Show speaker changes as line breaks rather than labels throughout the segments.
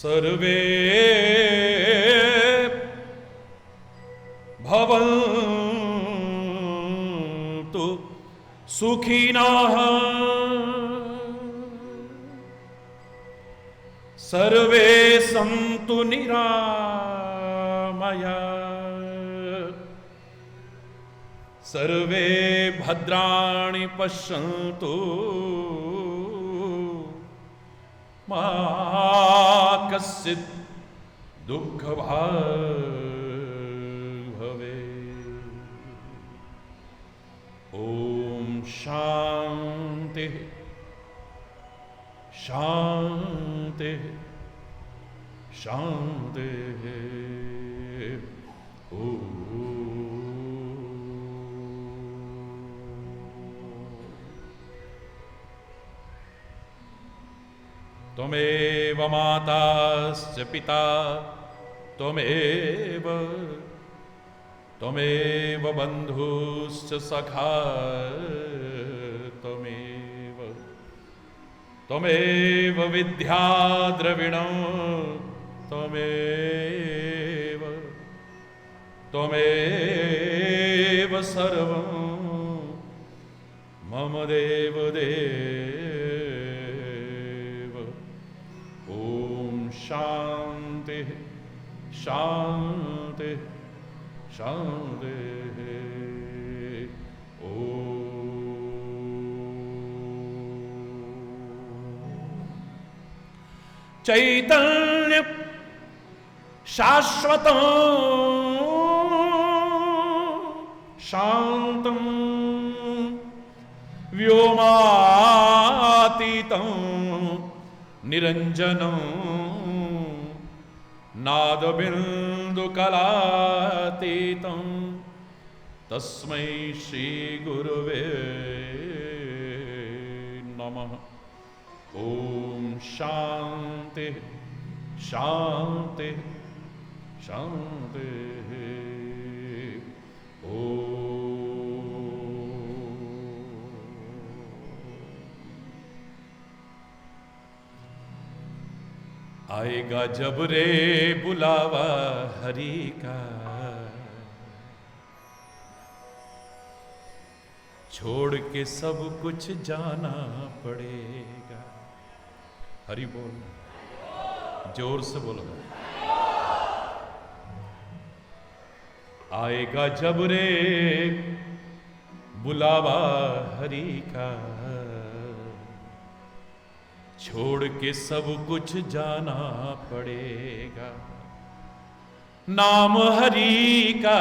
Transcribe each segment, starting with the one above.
सर्वे भवन्तु सुखिनः सर्वे सन्तु निरामयाः सर्वे भद्राणि पश्यन्तु मा कश्चित् दुःखभाग् भवेत्। ॐ शान्ति शान्ति शान्ति। त्वमेव माताश्च पिता त्वमेव बन्धुश्च सखा त्वमेव विद्या द्रविणं त्वमेव सर्वं मम देवदेव। ॐ शान्ति शान्ति शान्ति। चैतन्य शाश्वतं शान्तं व्योमातीतं निरञ्जनं नादबिन्दुकलातीतं तस्मै श्रीगुरुवे नमः। ॐ शान्ति शान्ति शान्ति। आएगा जब रे बुलावा हरि का, छोड़ के सब कुछ जाना पड़ेगा। हरि बोल, जोर से बोलो। आएगा जब रे बुलावा हरि का, छोड़ के सब कुछ जाना पड़ेगा। नाम हरि का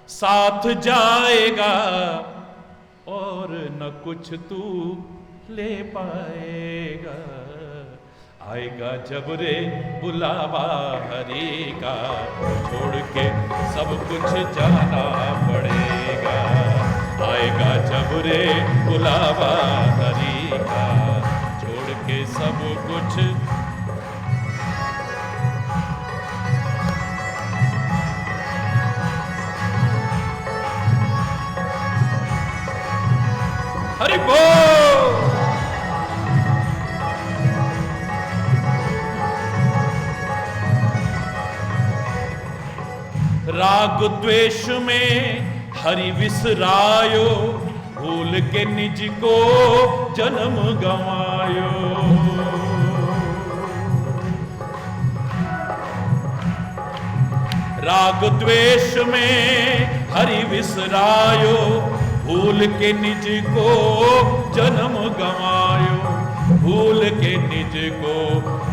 साथ जाएगा और न कुछ तू ले पाएगा। आएगा जब रे बुलावा हरि का, छोड़ के सब कुछ जाना पड़ेगा। आएगा जब रे बुलावा हरि का, छोड़ के सब कुछ हरि बोल। राग द्वेष में हरि विसरायो, भूल के निज को जन्म गंवायो। राग द्वेष में हरि विसरायो, भूल के निज को जन्म गंवायो। भूल के निज को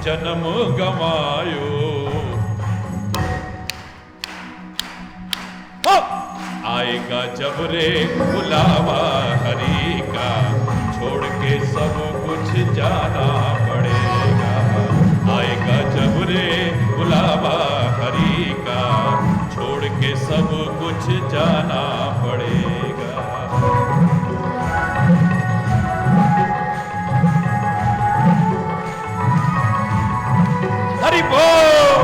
जन्म गंवायो। आएगा जब रे बुलावा हरि का, छोड़ के सब कुछ जाना पड़ेगा। आएगा जब रे बुलावा हरि का, छोड़ के सब कुछ जाना पड़ेगा। हरि बोल।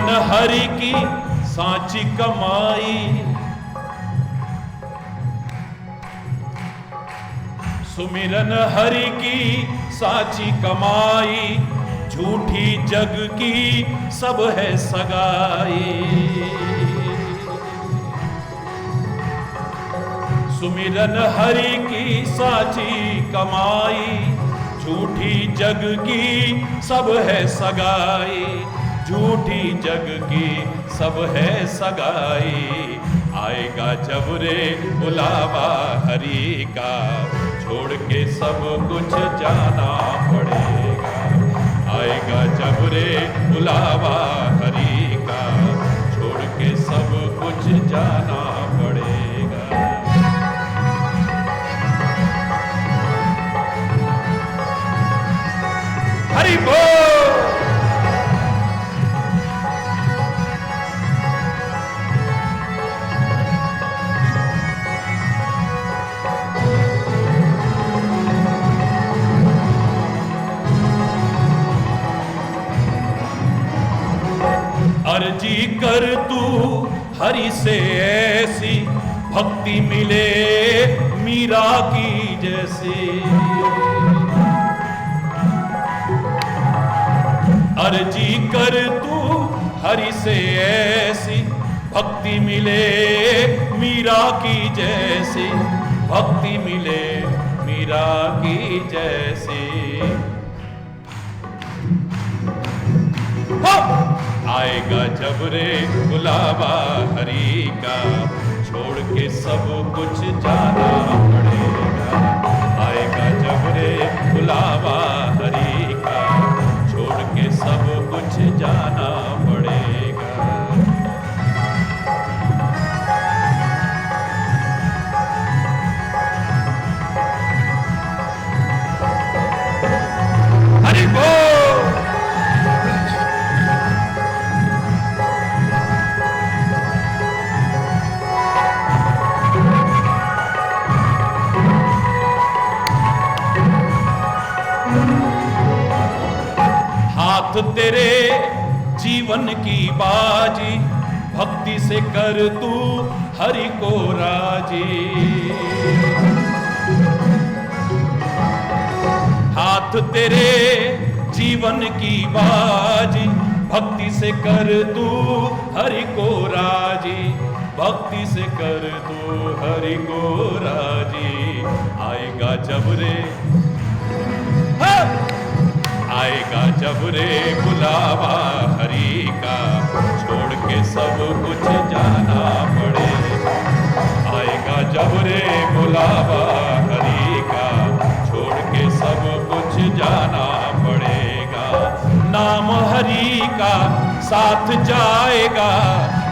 सुमिरन हरि की सांची कमाई, सुमिरन हरि की साची कमाई, झूठी जग की सब है सगाई। सुमिरन हरि की साची कमाई, झूठी जग की सब है सगाई, झूठी जग की सब है सगाई। आएगा जब रे बुलावा हरि का, छोड़ के सब कुछ जाना पड़ेगा। आएगा जब रे बुलावा हरि का, छोड़ के सब कुछ जाना पड़ेगा। हरि बोल। अर्जी कर तू हरि से ऐसी, भक्ति मिले मीरा की जैसी। अर्जी कर तू हरि से ऐसी, भक्ति मिले मीरा की जैसी, भक्ति मिले मीरा की जैसी। आएगा जब रे बुलावा हरि का, छोड़ के सब कुछ जाना पड़ेगा। आएगा जब रे बुलावा हरि का, छोड़ के सब कुछ जाना पड़ेगा। हरि बोल। हाथ तेरे जीवन की बाजी, भक्ति से कर तू हरि को राजी। हाथ तेरे जीवन की बाजी, भक्ति से कर तू हरि को राजी, भक्ति से कर तू हरि को राजी। आएगा जब रे, आएगा जब रे बुलावा हरि का, छोड़ के सब कुछ जाना पड़ेगा। आएगा जब रे बुलावा हरि का, छोड़ के सब कुछ जाना पड़ेगा। नाम हरि का साथ जाएगा,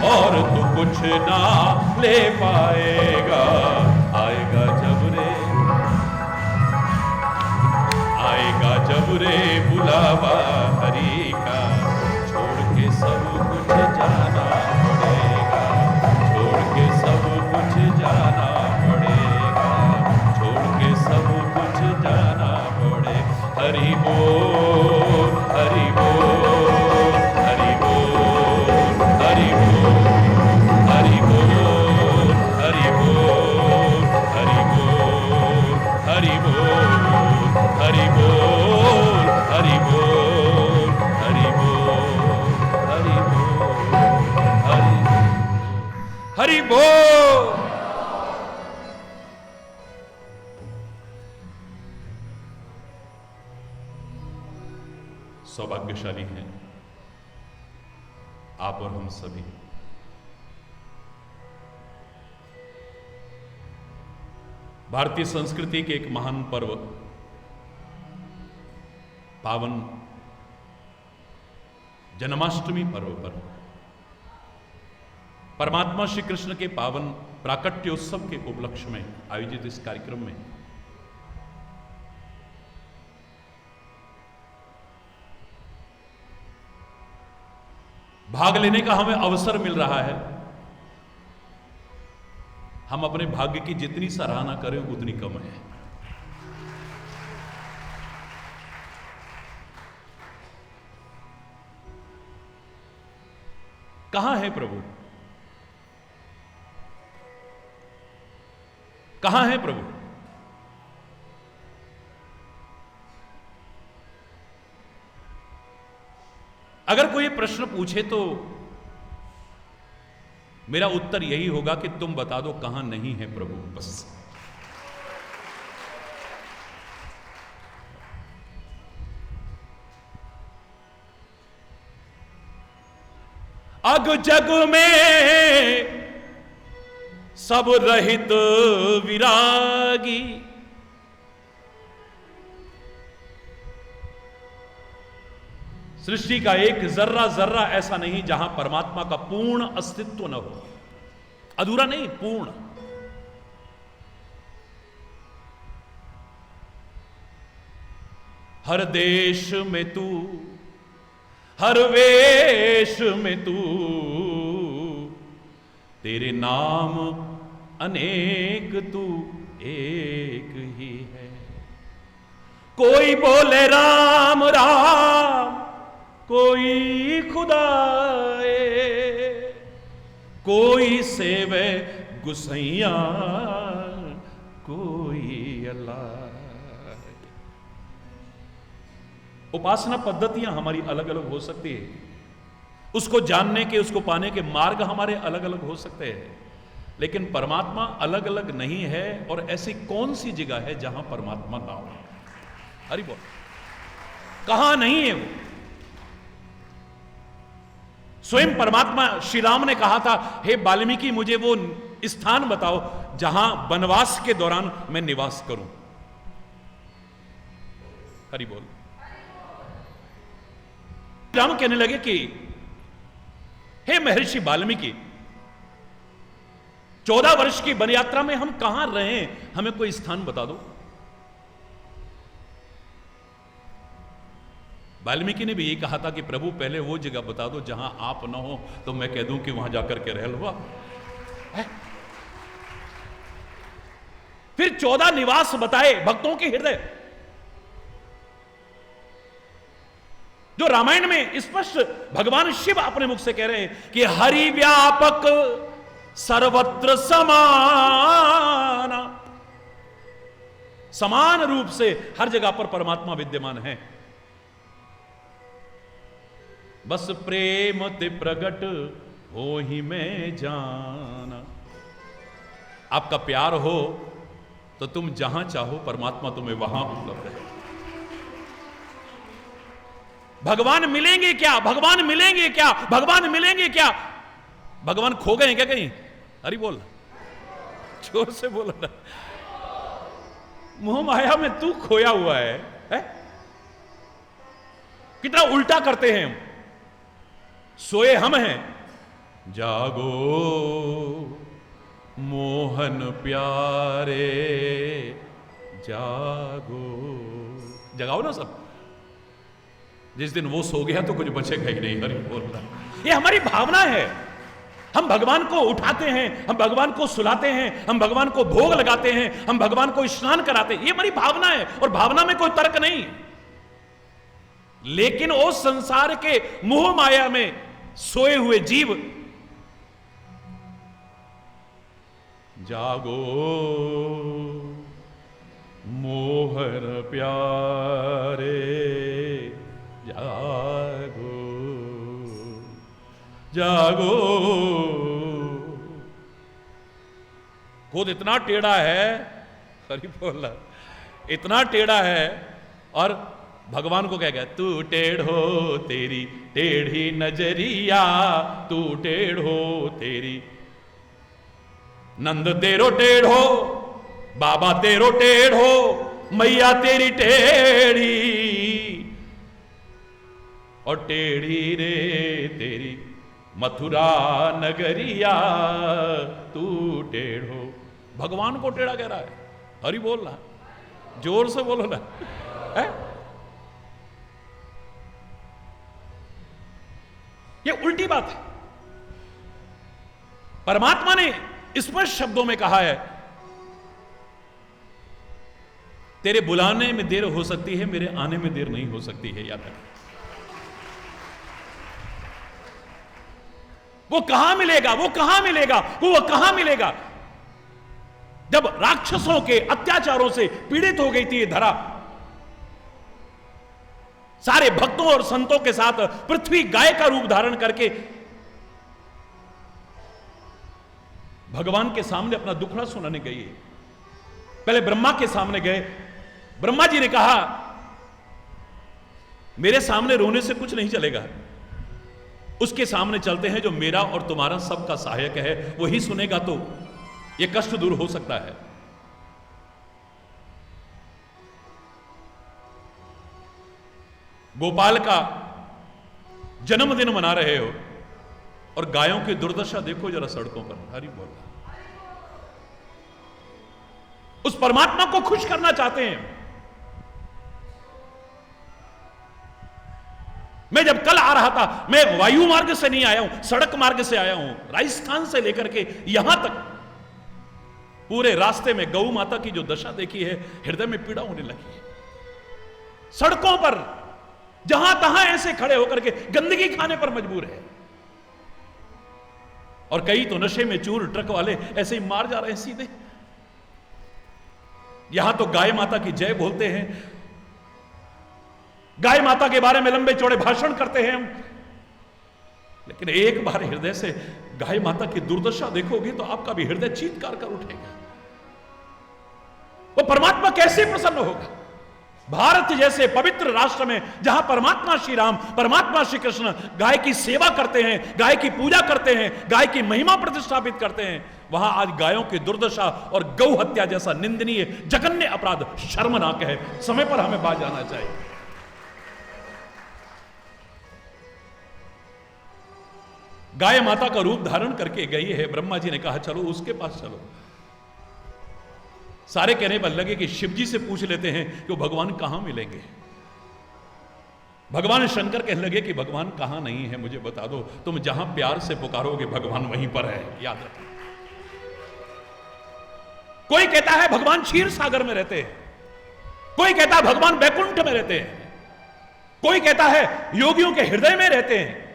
और तू कुछ ना ले पाएगा। आएगा जब रे, आएगा जब रे बुलावा हरि का, छोड़ के सब कुछ जाना पड़ेगा। छोड़ के सब कुछ जाना पड़ेगा। छोड़ के सब कुछ जाना पड़े। हरि बोल, हरि बोल, हरि बोल, हरि बोल, हरि बोल, हरि बोल, हरि बोल, हरि बोल, हरि बोल, हरि बोल, हरि बोल, हरि बोल, हरि बोल। सौभाग्यशाली हैं आप और हम सभी। भारतीय संस्कृति के एक महान पर्व, पावन जन्माष्टमी पर्व पर परमात्मा श्री कृष्ण के पावन प्राकट्योत्सव के उपलक्ष्य में आयोजित इस कार्यक्रम में भाग लेने का हमें अवसर मिल रहा है। हम अपने भाग्य की जितनी सराहना करें उतनी कम है। कहां है प्रभु? कहां है प्रभु? अगर कोई प्रश्न पूछे तो मेरा उत्तर यही होगा कि तुम बता दो कहां नहीं है प्रभु, बस। अग जग में सब रहित विरागी, सृष्टि का एक जर्रा जर्रा ऐसा नहीं जहां परमात्मा का पूर्ण अस्तित्व न हो। अधूरा नहीं, पूर्ण। हर देश में तू, हर वेश में तू, तेरे नाम अनेक तू एक ही है। कोई बोले राम राम, कोई खुदाए, कोई सेवे गुसैया, कोई अल्लाह। उपासना पद्धतियां हमारी अलग अलग हो सकती है, उसको जानने के, उसको पाने के मार्ग हमारे अलग अलग हो सकते हैं, लेकिन परमात्मा अलग अलग नहीं है। और ऐसी कौन सी जगह है जहां परमात्मा ना हो? हरि बोल। कहां नहीं है वो? स्वयं परमात्मा श्री राम ने कहा था, हे वाल्मीकि मुझे वो स्थान बताओ जहां वनवास के दौरान मैं निवास करूं। हरि बोल। राम कहने लगे कि हे महर्षि वाल्मीकि, 14 वर्ष की वन यात्रा में हम कहां रहे, हमें कोई स्थान बता दो। वाल्मीकि ने भी यही कहा था कि प्रभु पहले वो जगह बता दो जहां आप ना हो तो मैं कह दूं कि वहां जाकर के रह लो। फिर 14 निवास बताए भक्तों के हृदय, जो रामायण में स्पष्ट भगवान शिव अपने मुख से कह रहे हैं कि हरि व्यापक सर्वत्र समान, समान रूप से हर जगह पर परमात्मा विद्यमान है। बस प्रेम ते प्रगट हो ही मैं जाना। आपका प्यार हो तो तुम जहां चाहो परमात्मा तुम्हें वहां उपलब्ध है। भगवान मिलेंगे क्या? भगवान मिलेंगे क्या? भगवान मिलेंगे क्या? भगवान खो गए क्या कहीं? अरे बोल, जोर से बोलो ना। मोह माया में तू खोया हुआ है? कितना उल्टा करते हैं हम। सोए हम हैं, जागो मोहन प्यारे जागो। जगाओ ना सब। जिस दिन वो सो गया तो कुछ बचेगा ही नहीं। हरि बोलना, ये हमारी भावना है। हम भगवान को उठाते हैं, हम भगवान को सुलाते हैं, हम भगवान को भोग लगाते हैं, हम भगवान को स्नान कराते हैं। ये हमारी भावना है और भावना में कोई तर्क नहीं। लेकिन उस संसार के मोह माया में सोए हुए जीव, जागो मोहन प्यारे जागो जागो। खुद इतना टेढ़ा है, हरि बोला, इतना टेढ़ा है, और भगवान को क्या कहता? तू टेढ़ो तेरी टेढ़ी नजरिया, तू टेढ़ो तेरी। नंद तेरो टेढ़ो, बाबा तेरो टेढ़ो, मैया तेरी टेढ़ी, और टेढ़ी रे तेरी मथुरा नगरिया, तू टेढ़ो। भगवान को टेढ़ा कह रहा है। हरि बोल रहा, जोर से बोलो ना। है? ये उल्टी बात है। परमात्मा ने स्पष्ट शब्दों में कहा है, तेरे बुलाने में देर हो सकती है, मेरे आने में देर नहीं हो सकती है। याद रख। वो कहां मिलेगा, वो कहां मिलेगा, वो कहां मिलेगा। जब राक्षसों के अत्याचारों से पीड़ित हो गई थी ये धरा, सारे भक्तों और संतों के साथ पृथ्वी गाय का रूप धारण करके भगवान के सामने अपना दुखड़ा सुनाने गई है। पहले ब्रह्मा के सामने गए। ब्रह्मा जी ने कहा, मेरे सामने रोने से कुछ नहीं चलेगा, उसके सामने चलते हैं जो मेरा और तुम्हारा सबका सहायक है, वही सुनेगा तो यह कष्ट दूर हो सकता है। गोपाल का जन्मदिन मना रहे हो और गायों की दुर्दशा देखो जरा सड़कों पर। हरि बोल। उस परमात्मा को खुश करना चाहते हैं। मैं जब कल आ रहा था, मैं वायु मार्ग से नहीं आया हूं, सड़क मार्ग से आया हूं। राजस्थान से लेकर के यहां तक पूरे रास्ते में गौ माता की जो दशा देखी है, हृदय में पीड़ा होने लगी है। सड़कों पर जहां तहां ऐसे खड़े होकर के गंदगी खाने पर मजबूर है, और कई तो नशे में चूर ट्रक वाले ऐसे ही मार जा रहे हैं सीधे। यहां तो गाय माता की जय बोलते हैं, गाय माता के बारे में लंबे चौड़े भाषण करते हैं हम, लेकिन एक बार हृदय से गाय माता की दुर्दशा देखोगे तो आपका भी हृदय चीत्कार कर उठेगा। वो परमात्मा कैसे प्रसन्न होगा। भारत जैसे पवित्र राष्ट्र में जहां परमात्मा श्री राम, परमात्मा श्री कृष्ण गाय की सेवा करते हैं, गाय की पूजा करते हैं, गाय की महिमा प्रतिष्ठापित करते हैं, वहां आज गायों की दुर्दशा और गौ हत्या जैसा निंदनीय जघन्य अपराध शर्मनाक है। समय पर हमें बाज जाना चाहिए। गाय माता का रूप धारण करके गई है। ब्रह्मा जी ने कहा चलो उसके पास चलो। सारे कहने पर लगे कि शिव जी से पूछ लेते हैं कि वो भगवान कहां मिलेंगे। भगवान शंकर कहने लगे कि भगवान कहां नहीं है मुझे बता दो, तुम जहां प्यार से पुकारोगे भगवान वहीं पर है, याद रखो। कोई कहता है भगवान क्षीर सागर में रहते हैं, कोई कहता है भगवान बैकुंठ में रहते हैं, कोई कहता है योगियों के हृदय में रहते हैं।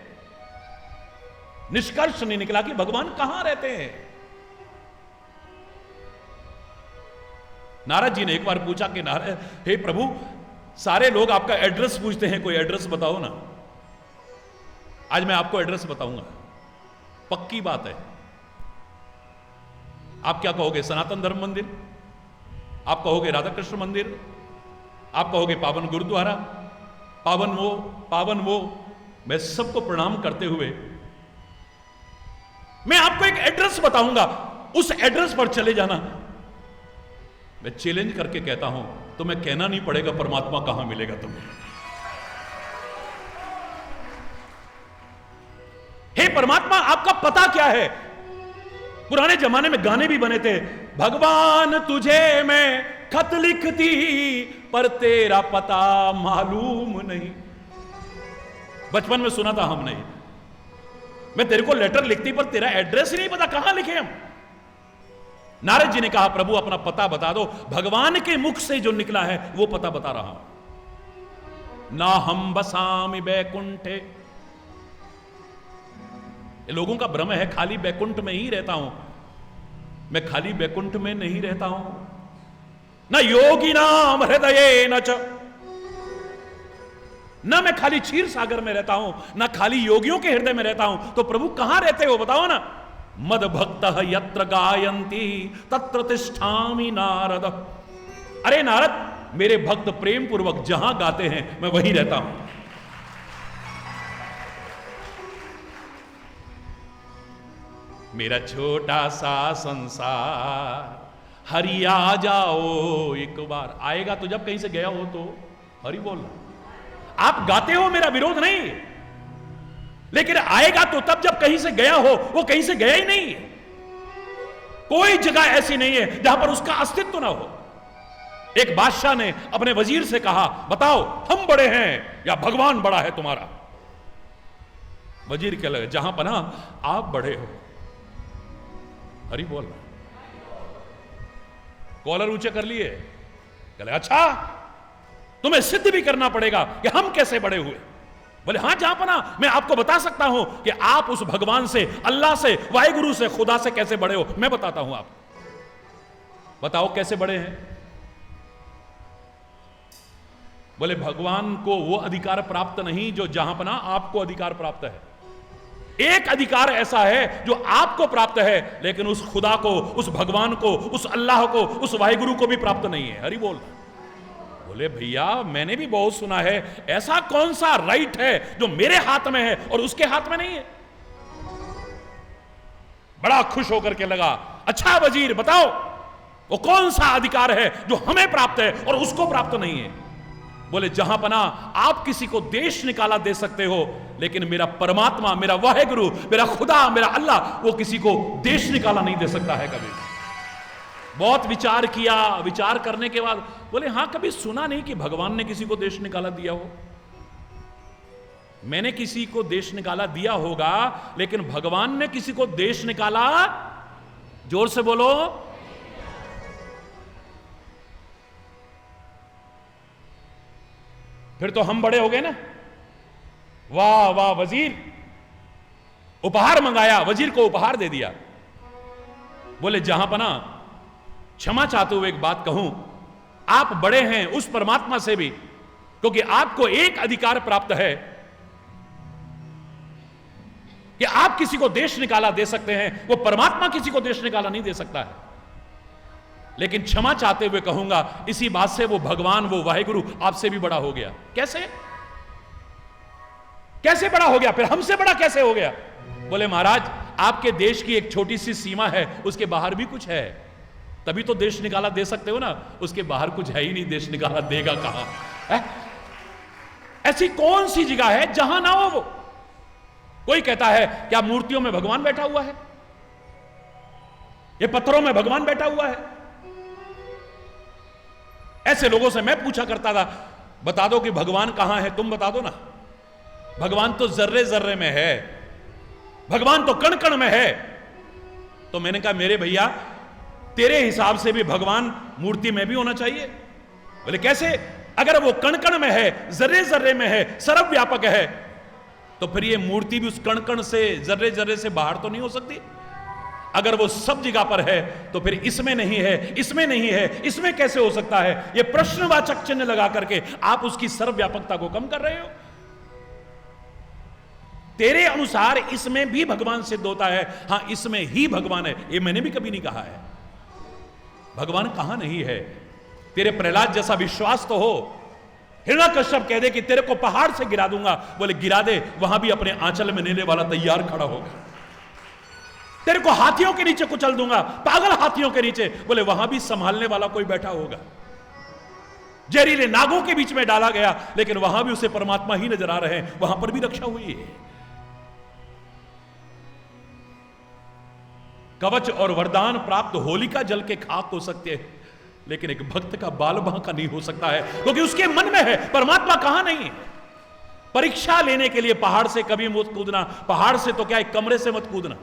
निष्कर्ष नहीं निकला कि भगवान कहां रहते हैं। नारद जी ने एक बार पूछा कि नारद, हे प्रभु, सारे लोग आपका एड्रेस पूछते हैं, कोई एड्रेस बताओ ना। आज मैं आपको एड्रेस बताऊंगा, पक्की बात है। आप क्या कहोगे? सनातन धर्म मंदिर, आप कहोगे राधा कृष्ण मंदिर, आप कहोगे पावन गुरुद्वारा, पावन वो। मैं सबको प्रणाम करते हुए मैं आपको एक एड्रेस बताऊंगा, उस एड्रेस पर चले जाना। मैं चैलेंज करके कहता हूं, तुम्हें कहना नहीं पड़ेगा परमात्मा कहां मिलेगा तुम्हें। हे परमात्मा, आपका पता क्या है? पुराने जमाने में गाने भी बने थे, भगवान तुझे मैं खत लिखती पर तेरा पता मालूम नहीं। बचपन में सुना था हमने, मैं तेरे को लेटर लिखती पर तेरा एड्रेस ही नहीं पता, कहां लिखे हम। नारद जी ने कहा प्रभु अपना पता बता दो। भगवान के मुख से जो निकला है वो पता बता रहा हूं। ना हम बसामि बैकुंठे, लोगों का भ्रम है खाली बैकुंठ में ही रहता हूं। मैं खाली बैकुंठ में नहीं रहता हूं। न योगी नाम हृदये न च, न मैं खाली क्षीर सागर में रहता हूं, न खाली योगियों के हृदय में रहता हूं। तो प्रभु कहां रहते हो बताओ ना। मद भक्त यत्र गायन्ति तत्र तिष्ठामि नारद। अरे नारद, मेरे भक्त प्रेम पूर्वक जहां गाते हैं मैं वहीं रहता हूं। मेरा छोटा सा संसार, हरि आ जाओ एक बार। आएगा तो जब कहीं से गया हो तो हरि बोल। आप गाते हो, मेरा विरोध नहीं, लेकिन आएगा तो तब जब कहीं से गया हो। वो कहीं से गया ही नहीं। कोई जगह ऐसी नहीं है जहां पर उसका अस्तित्व ना हो। एक बादशाह ने अपने वजीर से कहा, बताओ हम बड़े हैं या भगवान बड़ा है तुम्हारा? वजीर कह लगे, जहां पना आप बड़े हो। हरि बोल। कॉलर ऊंचे कर लिए, कहले अच्छा तुम्हें सिद्ध भी करना पड़ेगा कि हम कैसे बड़े हुए। बोले हाँ जहांपना, मैं आपको बता सकता हूं कि आप उस भगवान से, अल्लाह से, वाहिगुरु से, खुदा से कैसे बड़े हो। मैं बताता हूं, आप बताओ कैसे बड़े हैं। बोले भगवान को वो अधिकार प्राप्त नहीं जो जहांपना आपको अधिकार प्राप्त है। एक अधिकार ऐसा है जो आपको प्राप्त है, लेकिन उस खुदा को, उस भगवान को, उस अल्लाह को, उस वाहिगुरु को भी प्राप्त नहीं है। हरि बोल। बोले भैया मैंने भी बहुत सुना है, ऐसा कौन सा राइट है जो मेरे हाथ में है और उसके हाथ में नहीं है। बड़ा खुश होकर के लगा, अच्छा वजीर बताओ वो कौन सा अधिकार है जो हमें प्राप्त है और उसको प्राप्त नहीं है। बोले जहांपना आप किसी को देश निकाला दे सकते हो, लेकिन मेरा परमात्मा, मेरा वाहिगुरु, मेरा खुदा, मेरा अल्लाह, वो किसी को देश निकाला नहीं दे सकता है कभी। बहुत विचार किया, विचार करने के बाद बोले हां कभी सुना नहीं कि भगवान ने किसी को देश निकाला दिया हो। मैंने किसी को देश निकाला दिया होगा, लेकिन भगवान ने किसी को देश निकाला, जोर से बोलो, फिर तो हम बड़े हो गए ना। वाह वाह वजीर, उपहार मंगाया, वजीर को उपहार दे दिया। बोले जहांपना क्षमा चाहते हुए एक बात कहूं, आप बड़े हैं उस परमात्मा से भी, क्योंकि आपको एक अधिकार प्राप्त है कि आप किसी को देश निकाला दे सकते हैं, वो परमात्मा किसी को देश निकाला नहीं दे सकता है। लेकिन क्षमा चाहते हुए कहूंगा, इसी बात से वो भगवान, वो वाहिगुरु आपसे भी बड़ा हो गया। कैसे कैसे बड़ा हो गया, फिर हमसे बड़ा कैसे हो गया। बोले महाराज आपके देश की एक छोटी सी सीमा है, उसके बाहर भी कुछ है, तभी तो देश निकाला दे सकते हो ना। उसके बाहर कुछ है ही नहीं, देश निकाला देगा कहां। ऐसी कौन सी जगह है जहां ना हो वो। कोई कहता है क्या मूर्तियों में भगवान बैठा हुआ है, ये पत्थरों में भगवान बैठा हुआ है। ऐसे लोगों से मैं पूछा करता था, बता दो कि भगवान कहां है, तुम बता दो ना। भगवान तो जर्रे जर्रे में है, भगवान तो कण कण में है। तो मैंने कहा मेरे भैया तेरे हिसाब से भी भगवान मूर्ति में भी होना चाहिए। बोले कैसे, अगर वो कण कण में है, जर्रे जर्रे में है, सर्वव्यापक है, तो फिर ये मूर्ति भी उस कण कण से, जर्रे जर्रे से बाहर तो नहीं हो सकती। अगर वो सब जगह पर है तो फिर इसमें नहीं है, इसमें नहीं है, इसमें कैसे हो सकता है। ये प्रश्नवाचक चिन्ह लगा करके आप उसकी सर्वव्यापकता को कम कर रहे हो। तेरे अनुसार इसमें भी भगवान सिद्ध होता है, हां इसमें ही भगवान है, ये मैंने भी कभी नहीं कहा है। भगवान कहां नहीं है। तेरे प्रहलाद जैसा विश्वास तो हो, हिरण्यकश्यप कह दे कि तेरे को पहाड़ से गिरा दूंगा, बोले गिरा दे, वहां भी अपने आंचल में लेने वाला तैयार खड़ा होगा। तेरे को हाथियों के नीचे कुचल दूंगा, पागल हाथियों के नीचे, बोले वहां भी संभालने वाला कोई बैठा होगा। जहरीले नागों के बीच में डाला गया, लेकिन वहां भी उसे परमात्मा ही नजर आ रहे हैं, वहां पर भी रक्षा हुई है। कवच और वरदान प्राप्त होलिका जल के खाक हो सकते हैं, लेकिन एक भक्त का बाल बांका नहीं हो सकता है, क्योंकि उसके मन में है परमात्मा कहां नहीं है। परीक्षा लेने के लिए पहाड़ से कभी मत कूदना, पहाड़ से तो क्या एक कमरे से मत कूदना,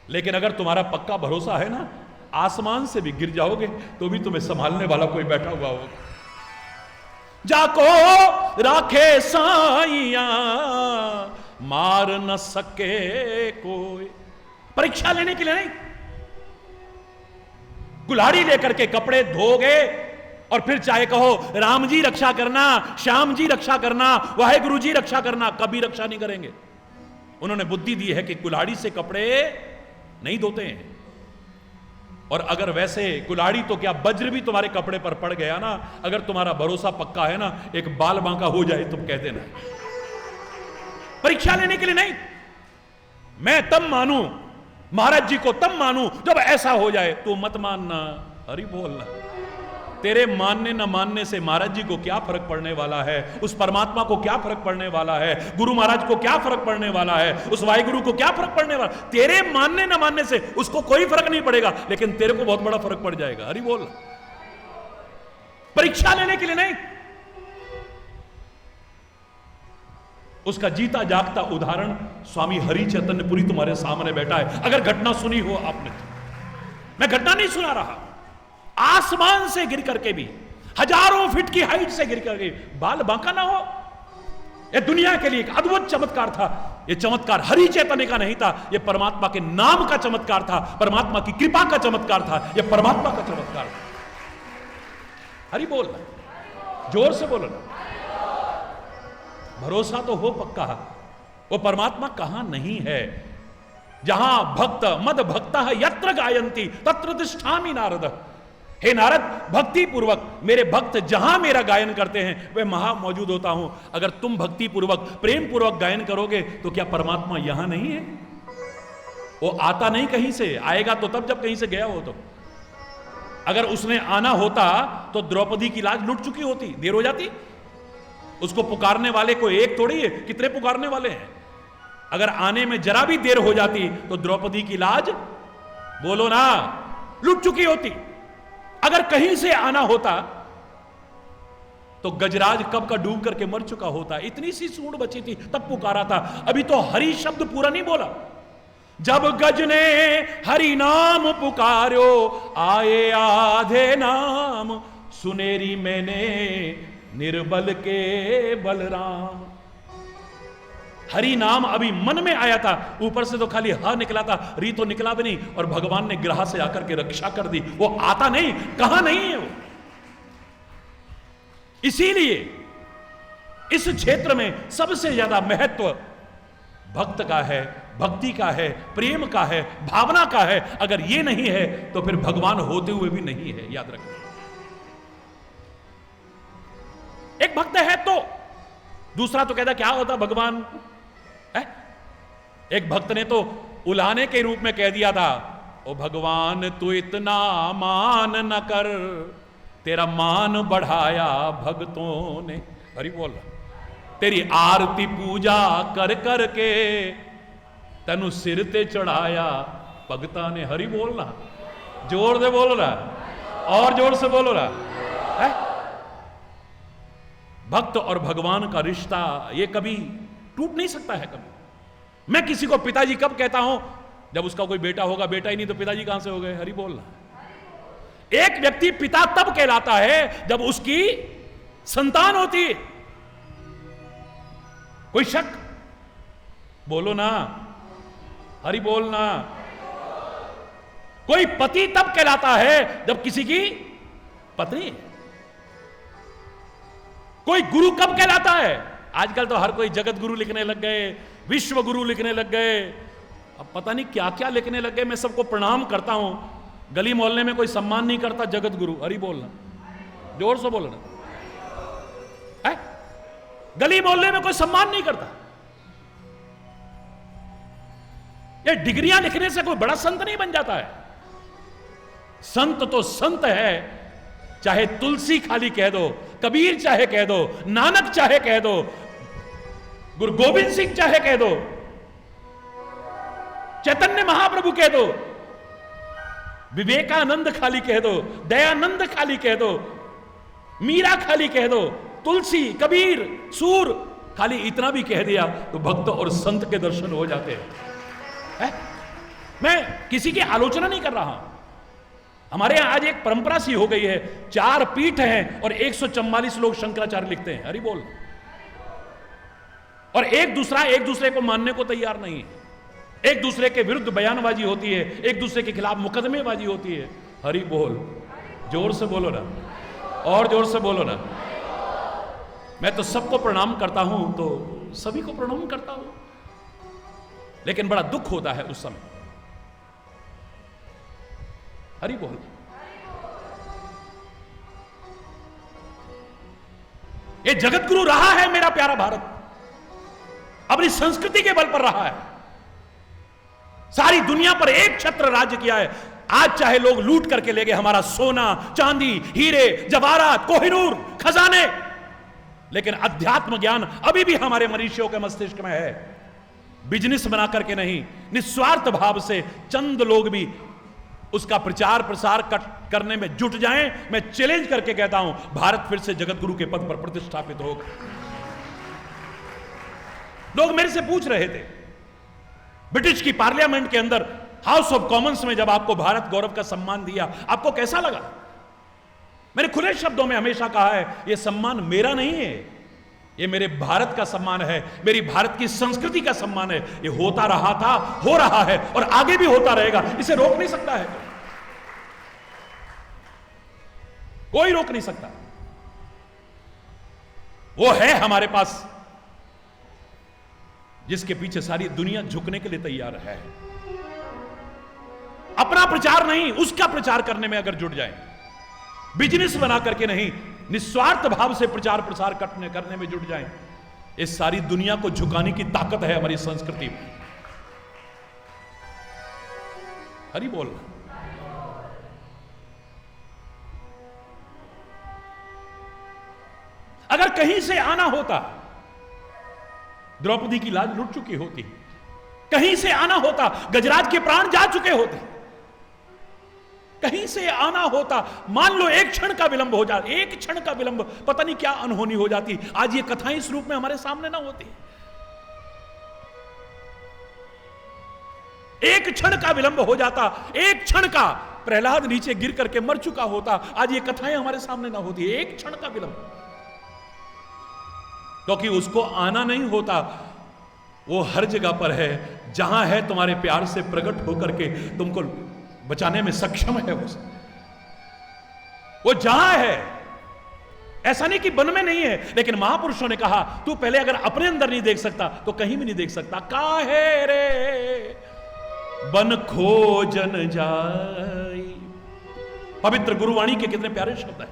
लेकिन अगर तुम्हारा पक्का भरोसा है ना, आसमान से भी गिर जाओगे तो भी तुम्हें संभालने वाला कोई बैठा हुआ होगा। जाको राखे साइया मार न सके कोई। परीक्षा लेने के लिए नहीं, कुल्हाड़ी लेकर के कपड़े धोगे और फिर चाहे कहो राम जी रक्षा करना, श्याम जी रक्षा करना, वाहेगुरु जी रक्षा करना, कभी रक्षा नहीं करेंगे। उन्होंने बुद्धि दी है कि कुल्हाड़ी से कपड़े नहीं धोते हैं। और अगर वैसे कुल्हाड़ी तो क्या वज्र भी तुम्हारे कपड़े पर पड़ गया ना, अगर तुम्हारा भरोसा पक्का है ना, एक बाल बांका हो जाए तुम कह देना। परीक्षा लेने के लिए नहीं। मैं तब मानूं महाराज जी को, तब मानूं जब ऐसा हो जाए। तू मत मानना, हरि बोलना। तेरे मानने न मानने से महाराज जी को क्या फर्क पड़ने वाला है, उस परमात्मा को क्या फर्क पड़ने वाला है, गुरु महाराज को क्या फर्क पड़ने वाला है, उस वाहिगुरु को क्या फर्क पड़ने वाला। तेरे मानने न मानने से उसको कोई फर्क नहीं पड़ेगा, लेकिन तेरे को बहुत बड़ा फर्क पड़ जाएगा। हरि बोल। परीक्षा लेने के लिए नहीं, उसका जीता जागता उदाहरण स्वामी हरि चैतन्यपुरी तुम्हारे सामने बैठा है। अगर घटना सुनी हो आपने तो, मैं घटना नहीं सुना रहा। आसमान से गिर करके भी, हजारों फीट की हाइट से गिर करके बाल बांका ना हो। यह दुनिया के लिए एक अद्भुत चमत्कार था। यह चमत्कार हरि चैतन्य का नहीं था, यह परमात्मा के नाम का चमत्कार था, परमात्मा की कृपा का चमत्कार था, यह परमात्मा का चमत्कार था। हरि बोलना, जोर से बोलना। भरोसा तो हो पक्का, वो परमात्मा कहां नहीं है। जहां भक्त मद भक्ता यत्र गायंती तत्र तिष्ठामि नारद। हे नारद, भक्ति पूर्वक मेरे भक्त जहां मेरा गायन करते हैं वे महा मौजूद होता हूं। अगर तुम भक्ति पूर्वक प्रेम पूर्वक गायन करोगे तो क्या परमात्मा यहां नहीं है? वो आता नहीं कहीं से, आएगा तो तब जब कहीं से गया हो। तो अगर उसने आना होता तो द्रौपदी की लाज लुट चुकी होती, देर हो जाती। उसको पुकारने वाले को एक थोड़ी है, कितने पुकारने वाले हैं। अगर आने में जरा भी देर हो जाती तो द्रौपदी की लाज, बोलो ना, लुट चुकी होती। अगर कहीं से आना होता तो गजराज कब का डूब करके मर चुका होता। इतनी सी सूंड बची थी तब पुकारा था। अभी तो हरि शब्द पूरा नहीं बोला। जब गज ने हरि नाम पुकारो, आए आधे नाम, सुनेरी मैंने निर्बल के बलराम। हरि नाम अभी मन में आया था, ऊपर से तो खाली ह निकला था, री तो निकला भी नहीं। और भगवान ने ग्रह से आकर के रक्षा कर दी। वो आता नहीं, कहां नहीं है वो। इसीलिए इस क्षेत्र में सबसे ज्यादा महत्व भक्त का है, भक्ति का है, प्रेम का है, भावना का है। अगर ये नहीं है तो फिर भगवान होते हुए भी नहीं है, याद रखना। एक भक्त है तो दूसरा तो कहता क्या होता भगवान है? एक भक्त ने तो उलाहने के रूप में कह दिया था, ओ भगवान तू इतना मान न कर, तेरा मान बढ़ाया भक्तों ने। हरि बोल रहा, तेरी आरती पूजा कर कर के तनु सिर ते चढ़ाया भगता ने। हरि बोलना, जोर से बोल रहा, और जोर से बोल रहा है। भक्त और भगवान का रिश्ता ये कभी टूट नहीं सकता है। कभी मैं किसी को पिताजी कब कहता हूं? जब उसका कोई बेटा होगा। बेटा ही नहीं तो पिताजी कहां से हो गए? हरि बोलना। एक व्यक्ति पिता तब कहलाता है जब उसकी संतान होती है। कोई शक? बोलो ना, हरि बोलना। कोई पति तब कहलाता है जब किसी की पत्नी। कोई गुरु कब कहलाता है? आजकल तो हर कोई जगत गुरु लिखने लग गए, विश्व गुरु लिखने लग गए, अब पता नहीं क्या क्या लिखने लग गए। मैं सबको प्रणाम करता हूं। गली मोहल्ले में कोई सम्मान नहीं करता जगत गुरु। हरि बोलना, जोर से बोलना है। गली मोहल्ले में कोई सम्मान नहीं करता। ये डिग्रियां लिखने से कोई बड़ा संत नहीं बन जाता है। संत तो संत है, चाहे तुलसी खाली कह दो, कबीर चाहे कह दो, नानक चाहे कह दो, गुरु गोविंद सिंह चाहे कह दो, चैतन्य महाप्रभु कह दो, विवेकानंद खाली कह दो, दयानंद खाली कह दो, मीरा खाली कह दो, तुलसी, कबीर, सूर खाली इतना भी कह दिया तो भक्त और संत के दर्शन हो जाते हैं। मैं किसी की आलोचना नहीं कर रहा हूं। हमारे यहां आज एक परंपरा सी हो गई है, 4 पीठ हैं और 144 लोग शंकराचार्य लिखते हैं। हरि बोल। और एक दूसरे को मानने को तैयार नहीं है। एक दूसरे के विरुद्ध बयानबाजी होती है, एक दूसरे के खिलाफ मुकदमेबाजी होती है। हरि बोल, जोर से बोलो ना, और जोर से बोलो ना। मैं तो सबको प्रणाम करता हूं, तो सभी को प्रणाम करता हूं, लेकिन बड़ा दुख होता है उस समय। हरि बोल। ये जगत गुरु रहा है मेरा प्यारा भारत, अपनी संस्कृति के बल पर रहा है। सारी दुनिया पर एक छत्र राज्य किया है। आज चाहे लोग लूट करके ले गए हमारा सोना, चांदी, हीरे, जवाहरात, कोहिनूर, खजाने, लेकिन अध्यात्म ज्ञान अभी भी हमारे मनुष्यों के मस्तिष्क में है। बिजनेस बना करके नहीं, निस्वार्थ भाव से चंद लोग भी उसका प्रचार प्रसार करने में जुट जाएं। मैं चैलेंज करके कहता हूं, भारत फिर से जगत गुरु के पद पर प्रतिष्ठापित होगा। लोग मेरे से पूछ रहे थे, ब्रिटिश की पार्लियामेंट के अंदर हाउस ऑफ कॉमन्स में जब आपको भारत गौरव का सम्मान दिया, आपको कैसा लगा? मैंने खुले शब्दों में हमेशा कहा है, यह सम्मान मेरा नहीं है, ये मेरे भारत का सम्मान है, मेरी भारत की संस्कृति का सम्मान है। ये होता रहा था, हो रहा है और आगे भी होता रहेगा, इसे रोक नहीं सकता है कोई, रोक नहीं सकता। वो है हमारे पास जिसके पीछे सारी दुनिया झुकने के लिए तैयार है। अपना प्रचार नहीं, उसका प्रचार करने में अगर जुट जाए, बिजनेस बना करके नहीं, निस्वार्थ भाव से प्रचार प्रसार करने में जुट जाए, इस सारी दुनिया को झुकाने की ताकत है हमारी संस्कृति में। हरि बोल। अगर कहीं से आना होता, द्रौपदी की लाज लुट चुकी होती, कहीं से आना होता, गजराज के प्राण जा चुके होते, कहीं से आना होता, मान लो एक क्षण का विलंब हो जाता, एक क्षण का विलंब, पता नहीं क्या अनहोनी हो जाती, आज ये कथाएं इस रूप में हमारे सामने ना होती। एक क्षण का विलंब हो जाता, एक क्षण का, प्रहलाद नीचे गिर करके मर चुका होता, आज ये कथाएं हमारे सामने ना होती। एक क्षण का विलंब, क्योंकि उसको आना नहीं होता, वो हर जगह पर है, जहां है तुम्हारे प्यार से प्रकट होकर के तुमको बचाने में सक्षम है। वो जहां है, ऐसा नहीं कि वन में नहीं है, लेकिन महापुरुषों ने कहा तू पहले अगर अपने अंदर नहीं देख सकता तो कहीं भी नहीं देख सकता। काहे रे बन खोजन जाई, पवित्र गुरुवाणी के कितने प्यारे शब्द है।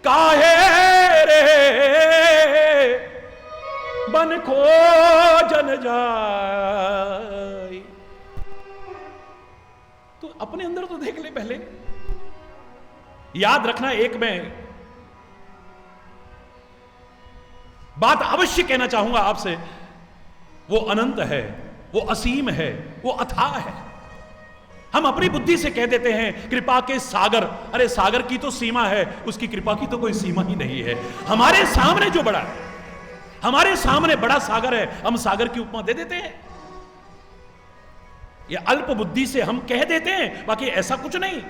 काहे रे बन खोजन जाई, तो अपने अंदर तो देख ले पहले। याद रखना, एक मैं बात अवश्य कहना चाहूंगा आपसे, वो अनंत है, वो असीम है, वो अथाह है। हम अपनी बुद्धि से कह देते हैं कृपा के सागर, अरे सागर की तो सीमा है, उसकी कृपा की तो कोई सीमा ही नहीं है। हमारे सामने जो बड़ा है, हमारे सामने बड़ा सागर है, हम सागर की उपमा दे देते हैं। ये अल्प बुद्धि से हम कह देते हैं, बाकी ऐसा कुछ नहीं।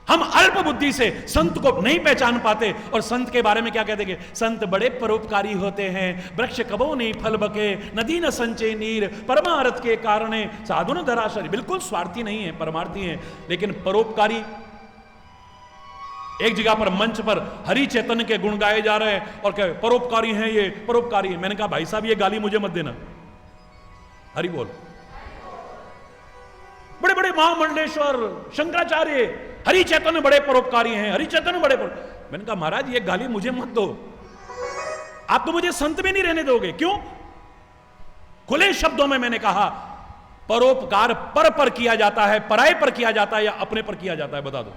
हम अल्प बुद्धि से संत को नहीं पहचान पाते, और संत के बारे में क्या कह देंगे, संत बड़े परोपकारी होते हैं, वृक्ष कबो नहीं फल बके, नदी न संचय नीर, परमार्थ के कारणे साधु न धराशरी। बिल्कुल स्वार्थी नहीं है, परमार्थी हैं, लेकिन परोपकारी। एक जगह पर मंच पर हरि चैतन्य के गुण गाए जा रहे हैं और कहे परोपकारी हैं, ये परोपकारी है। मैंने कहा भाई साहब ये गाली मुझे मत देना, हरि बोल। बड़े बड़े महामंडलेश्वर शंकराचार्य हरि चैतन्य बड़े परोपकारी हैं, हरि चैतन्य बड़े मैंने कहा महाराज ये गाली मुझे मत दो, आप तो मुझे संत में नहीं रहने दोगे। क्यों? खुले शब्दों में मैंने कहा परोपकार पर किया जाता है, पराये पर किया जाता है या अपने पर किया जाता है, बता दो।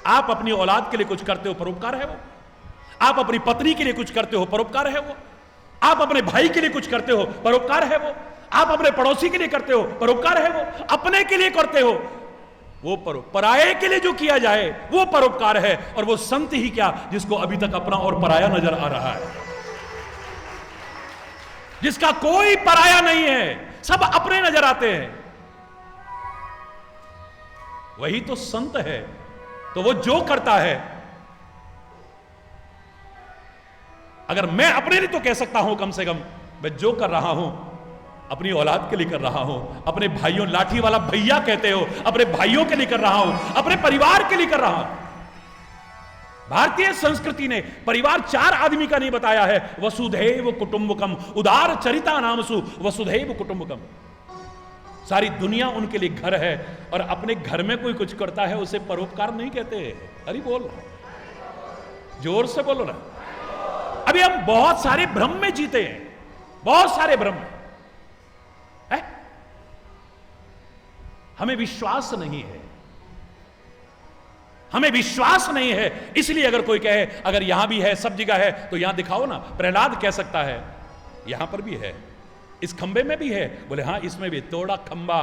आप अपनी औलाद के लिए कुछ करते हो, परोपकार है वो। आप अपनी पत्नी के लिए कुछ करते हो, परोपकार है वो। आप अपने भाई के लिए कुछ करते हो, परोपकार है वो। आप अपने पड़ोसी के लिए करते हो, परोपकार है वो। अपने के लिए करते हो वो पराये के लिए जो किया जाए वो परोपकार है। और वो संत ही क्या, जिसको अभी तक अपना और पराया नजर आ रहा है, जिसका कोई पराया नहीं है, सब अपने नजर आते हैं, वही तो संत है। तो वो जो करता है, अगर मैं अपने लिए तो कह सकता हूं, कम से कम मैं जो कर रहा हूं अपनी औलाद के लिए कर रहा हूं, अपने भाइयों, लाठी वाला भैया कहते हो, अपने भाइयों के लिए कर रहा हूं, अपने परिवार के लिए कर रहा हूं। भारतीय संस्कृति ने परिवार 4 आदमी का नहीं बताया है, वसुधैव कुटुंबकम, उदार चरिता नामसु वसुधैव कुटुंबकम। सारी दुनिया उनके लिए घर है, और अपने घर में कोई कुछ करता है उसे परोपकार नहीं कहते। अरे बोल, जोर से बोलो ना। अभी हम बहुत सारे भ्रम में जीते हैं, बहुत सारे भ्रम में है? हमें विश्वास नहीं है, हमें विश्वास नहीं है। इसलिए अगर कोई कहे अगर यहां भी है, सब जगह है, तो यहां दिखाओ ना। प्रहलाद कह सकता है यहां पर भी है, इस खंबे में भी है, बोले हां इसमें भी। तोड़ा खंबा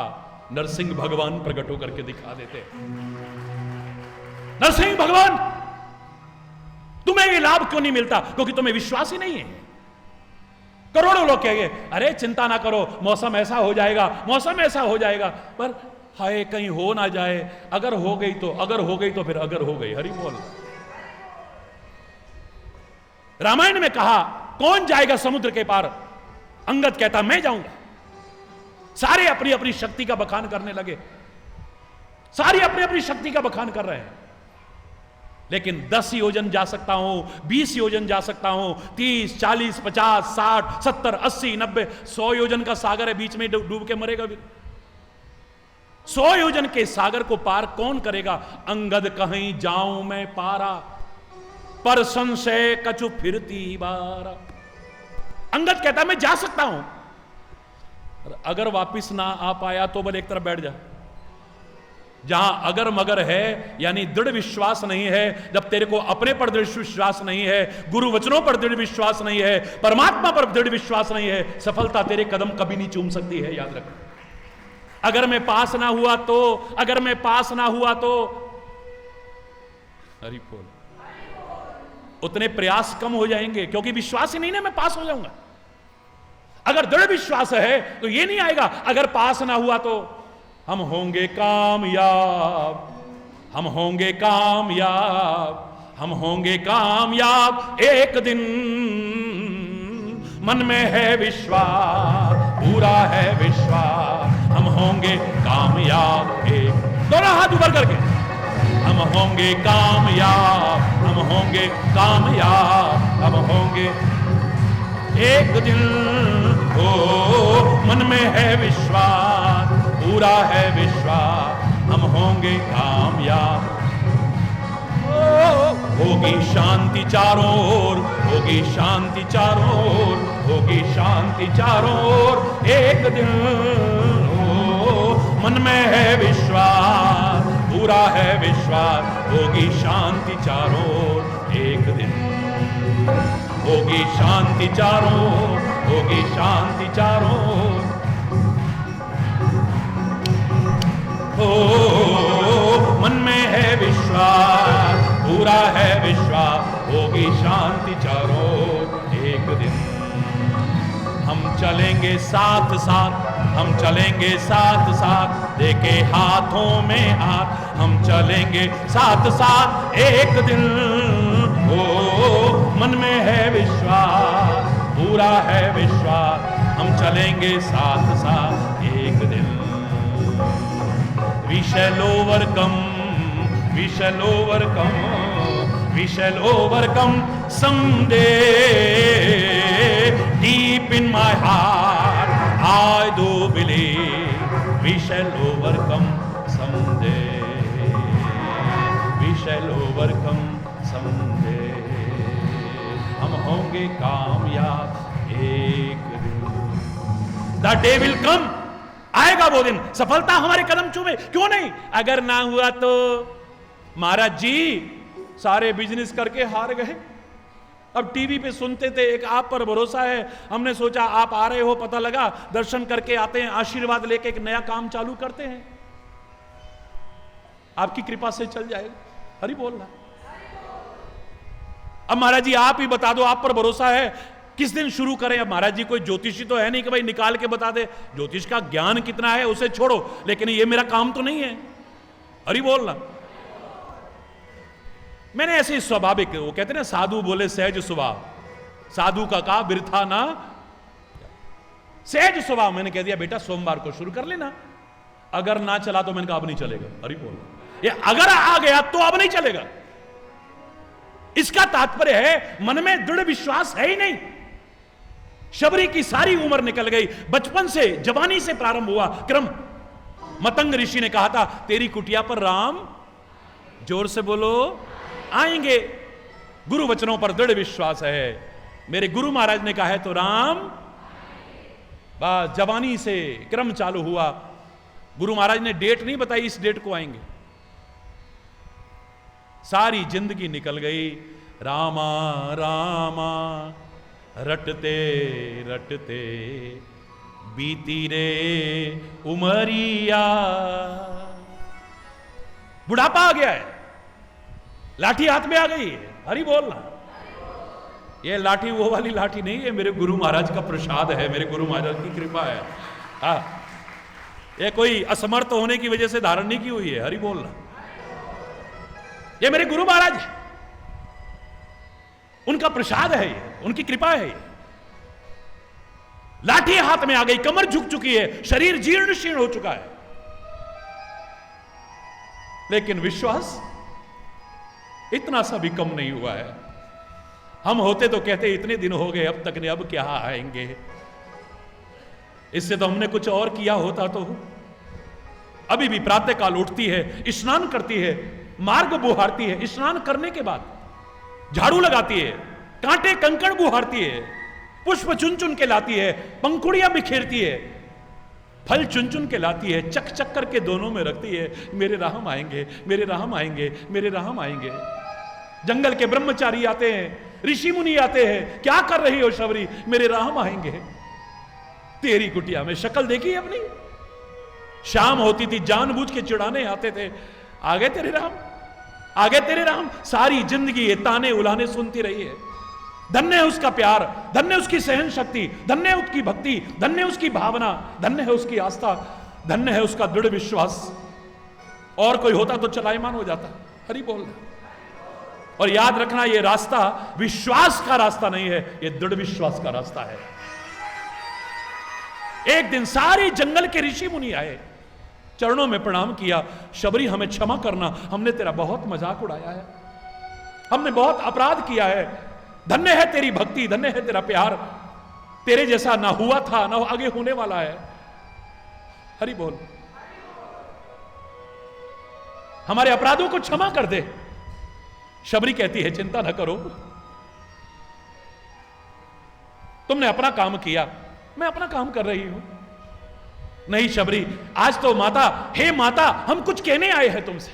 नरसिंह भगवान प्रकट होकर के दिखा देते। नरसिंह भगवान, तुम्हें ये लाभ क्यों नहीं मिलता? क्योंकि तुम्हें विश्वास ही नहीं है। करोड़ों लोग कहेंगे अरे चिंता ना करो, मौसम ऐसा हो जाएगा, मौसम ऐसा हो जाएगा, पर हाय कहीं हो ना जाए, अगर हो गई तो, अगर हो गई तो फिर अगर हो गई। हरि बोल। रामायण में कहा कौन जाएगा समुद्र के पार? अंगद कहता मैं जाऊंगा। सारे अपनी अपनी शक्ति का बखान करने लगे, सारी अपनी अपनी शक्ति का बखान कर रहे हैं। लेकिन 10 योजन जा सकता हूं, 20 योजन जा सकता हूं, 30, 40, 50, 60, 70, 80, 90, 100 योजन का सागर है, बीच में डूब के मरेगा भी। 100 योजन के सागर को पार कौन करेगा? अंगद कहीं जाऊं मैं पारा, पर संशय कछु फिरती बारा। अंगद कहता मैं जा सकता हूं, अगर वापिस ना आ पाया तो बोले एक तरफ बैठ जा। जहां अगर मगर है यानी दृढ़ विश्वास नहीं है, जब तेरे को अपने पर दृढ़ विश्वास नहीं है, गुरु वचनों पर दृढ़ विश्वास नहीं है, परमात्मा पर दृढ़ विश्वास नहीं है, सफलता तेरे कदम कभी नहीं चूम सकती है, याद रख। अगर मैं पास ना हुआ तो, अगर मैं पास ना हुआ तो, हरि बोल, उतने प्रयास कम हो जाएंगे, क्योंकि विश्वास ही नहीं ना मैं पास हो जाऊंगा। अगर दृढ़ विश्वास है तो ये नहीं आएगा अगर पास ना हुआ तो हम होंगे कामयाब, हम होंगे कामयाब, हम होंगे कामयाब एक दिन, मन में है विश्वास, पूरा है विश्वास, हम होंगे कामयाब एक। दोनों हाथ ऊपर करके, हम होंगे कामयाब, हम होंगे कामयाब, हम होंगे एक दिन, ओ मन में है विश्वास, पूरा है विश्वास, हम होंगे कामयाब। होगी शांति चारों ओर, होगी शांति चारों ओर, होगी शांति चारों ओर एक दिन, ओ मन में है विश्वास, पूरा है विश्वास, होगी शांति चारों ओर एक दिन, होगी शांति चारों ओर, होगी शांति चारों ओर, ओ मन में है विश्वास, पूरा है विश्वास, होगी शांति चारों ओर एक दिन। हम चलेंगे साथ साथ, हम चलेंगे साथ साथ, देके हाथों में हाथ, हम चलेंगे साथ साथ एक दिन, ओ मन में है विश्वास, पूरा है विश्वास, हम चलेंगे साथ साथ एक दिन। We shall overcome, we shall overcome, we shall overcome someday. Deep in my heart, I do believe we shall overcome someday. We shall overcome someday. हम होंगे कामयाब एक दिन। The day will come. आएगा वो दिन, सफलता हमारे कदम चूमे, क्यों नहीं? अगर ना हुआ तो महाराज जी सारे बिजनेस करके हार गए। अब टीवी पे सुनते थे एक आप पर भरोसा है, हमने सोचा आप आ रहे हो, पता लगा दर्शन करके आते हैं, आशीर्वाद लेके एक नया काम चालू करते हैं, आपकी कृपा से चल जाएगा। हरि बोलना। अब महाराज जी आप ही बता दो, आप पर भरोसा है, किस दिन शुरू करें? अब महाराज जी कोई ज्योतिषी तो है नहीं कि भाई निकाल के बता दे, ज्योतिष का ज्ञान कितना है उसे छोड़ो, लेकिन ये मेरा काम तो नहीं है। हरि बोलना। मैंने ऐसे ही स्वाभाविक, वो कहते ना साधु बोले सहज स्वभाव, साधु का कहा बिरथा ना, सहज स्वभाव मैंने कह दिया बेटा सोमवार को शुरू कर लेना। अगर ना चला तो मैंने कहा अब नहीं चलेगा। हरि बोलना। ये अगर आ गया तो अब नहीं चलेगा, इसका तात्पर्य है मन में दृढ़ विश्वास है ही नहीं। शबरी की सारी उम्र निकल गई, बचपन से जवानी से प्रारंभ हुआ क्रम। मतंग ऋषि ने कहा था तेरी कुटिया पर राम, जोर से बोलो, आएंगे। गुरु वचनों पर दृढ़ विश्वास है, मेरे गुरु महाराज ने कहा है तो राम। बस जवानी से क्रम चालू हुआ। गुरु महाराज ने डेट नहीं बताई, इस डेट को आएंगे। सारी जिंदगी निकल गई, रामा रामा रटते रटते बीती रे उमरिया। बुढ़ापा आ गया है, लाठी हाथ में आ गई है। हरि बोलना। ये लाठी वो वाली लाठी नहीं है, मेरे गुरु महाराज का प्रसाद है, मेरे गुरु महाराज की कृपा है। हाँ, ये कोई असमर्थ होने की वजह से धारण नहीं की हुई है। हरि बोलना। ये मेरे गुरु महाराज है। उनका प्रसाद है ये, उनकी कृपा है ये। लाठी हाथ में आ गई, कमर झुक चुकी है, शरीर जीर्ण शीर्ण हो चुका है, लेकिन विश्वास इतना सा भी कम नहीं हुआ है। हम होते तो कहते इतने दिन हो गए अब तक ने, अब क्या आएंगे, इससे तो हमने कुछ और किया होता तो। अभी भी प्रातःकाल उठती है, स्नान करती है, मार्ग बुहारती है, स्नान करने के बाद झाड़ू लगाती है, कांटे कंकड़ बुहारती है, पुष्प चुन चुन के लाती है, पंखुड़ियां बिखेरती है, फल चुन चुन के लाती है, चक चक करके दोनों में रखती है, मेरे राम आएंगे, मेरे राम आएंगे, मेरे राम आएंगे। जंगल के ब्रह्मचारी आते हैं, ऋषि मुनि आते हैं, क्या कर रही हो शबरी, मेरे राम आएंगे। तेरी कुटिया में शक्ल देखी अपनी। शाम होती थी, जानबूझ के चिढ़ाने आते थे, आ गए तेरे राम, आ गए तेरे राम। सारी जिंदगी ये ताने उलाने सुनती रही है। धन्य है उसका प्यार, धन्य उसकी सहन शक्ति, धन्य है उसकी भक्ति, धन्य है उसकी भावना, धन्य है उसकी आस्था, धन्य है उसका दृढ़ विश्वास। और कोई होता तो चलायमान हो जाता। हरि बोल। और याद रखना, ये रास्ता विश्वास का रास्ता नहीं है, ये दृढ़ विश्वास का रास्ता है। एक दिन सारे जंगल के ऋषि मुनि आए, चरणों में प्रणाम किया, शबरी हमें क्षमा करना, हमने तेरा बहुत मजाक उड़ाया है, हमने बहुत अपराध किया है, धन्य है तेरी भक्ति, धन्य है तेरा प्यार, तेरे जैसा ना हुआ था ना आगे होने वाला है। हरि बोल। हमारे अपराधों को क्षमा कर दे। शबरी कहती है चिंता न करो, तुमने अपना काम किया, मैं अपना काम कर रही हूं। नहीं शबरी, आज तो माता, हे माता, हम कुछ कहने आए हैं तुमसे।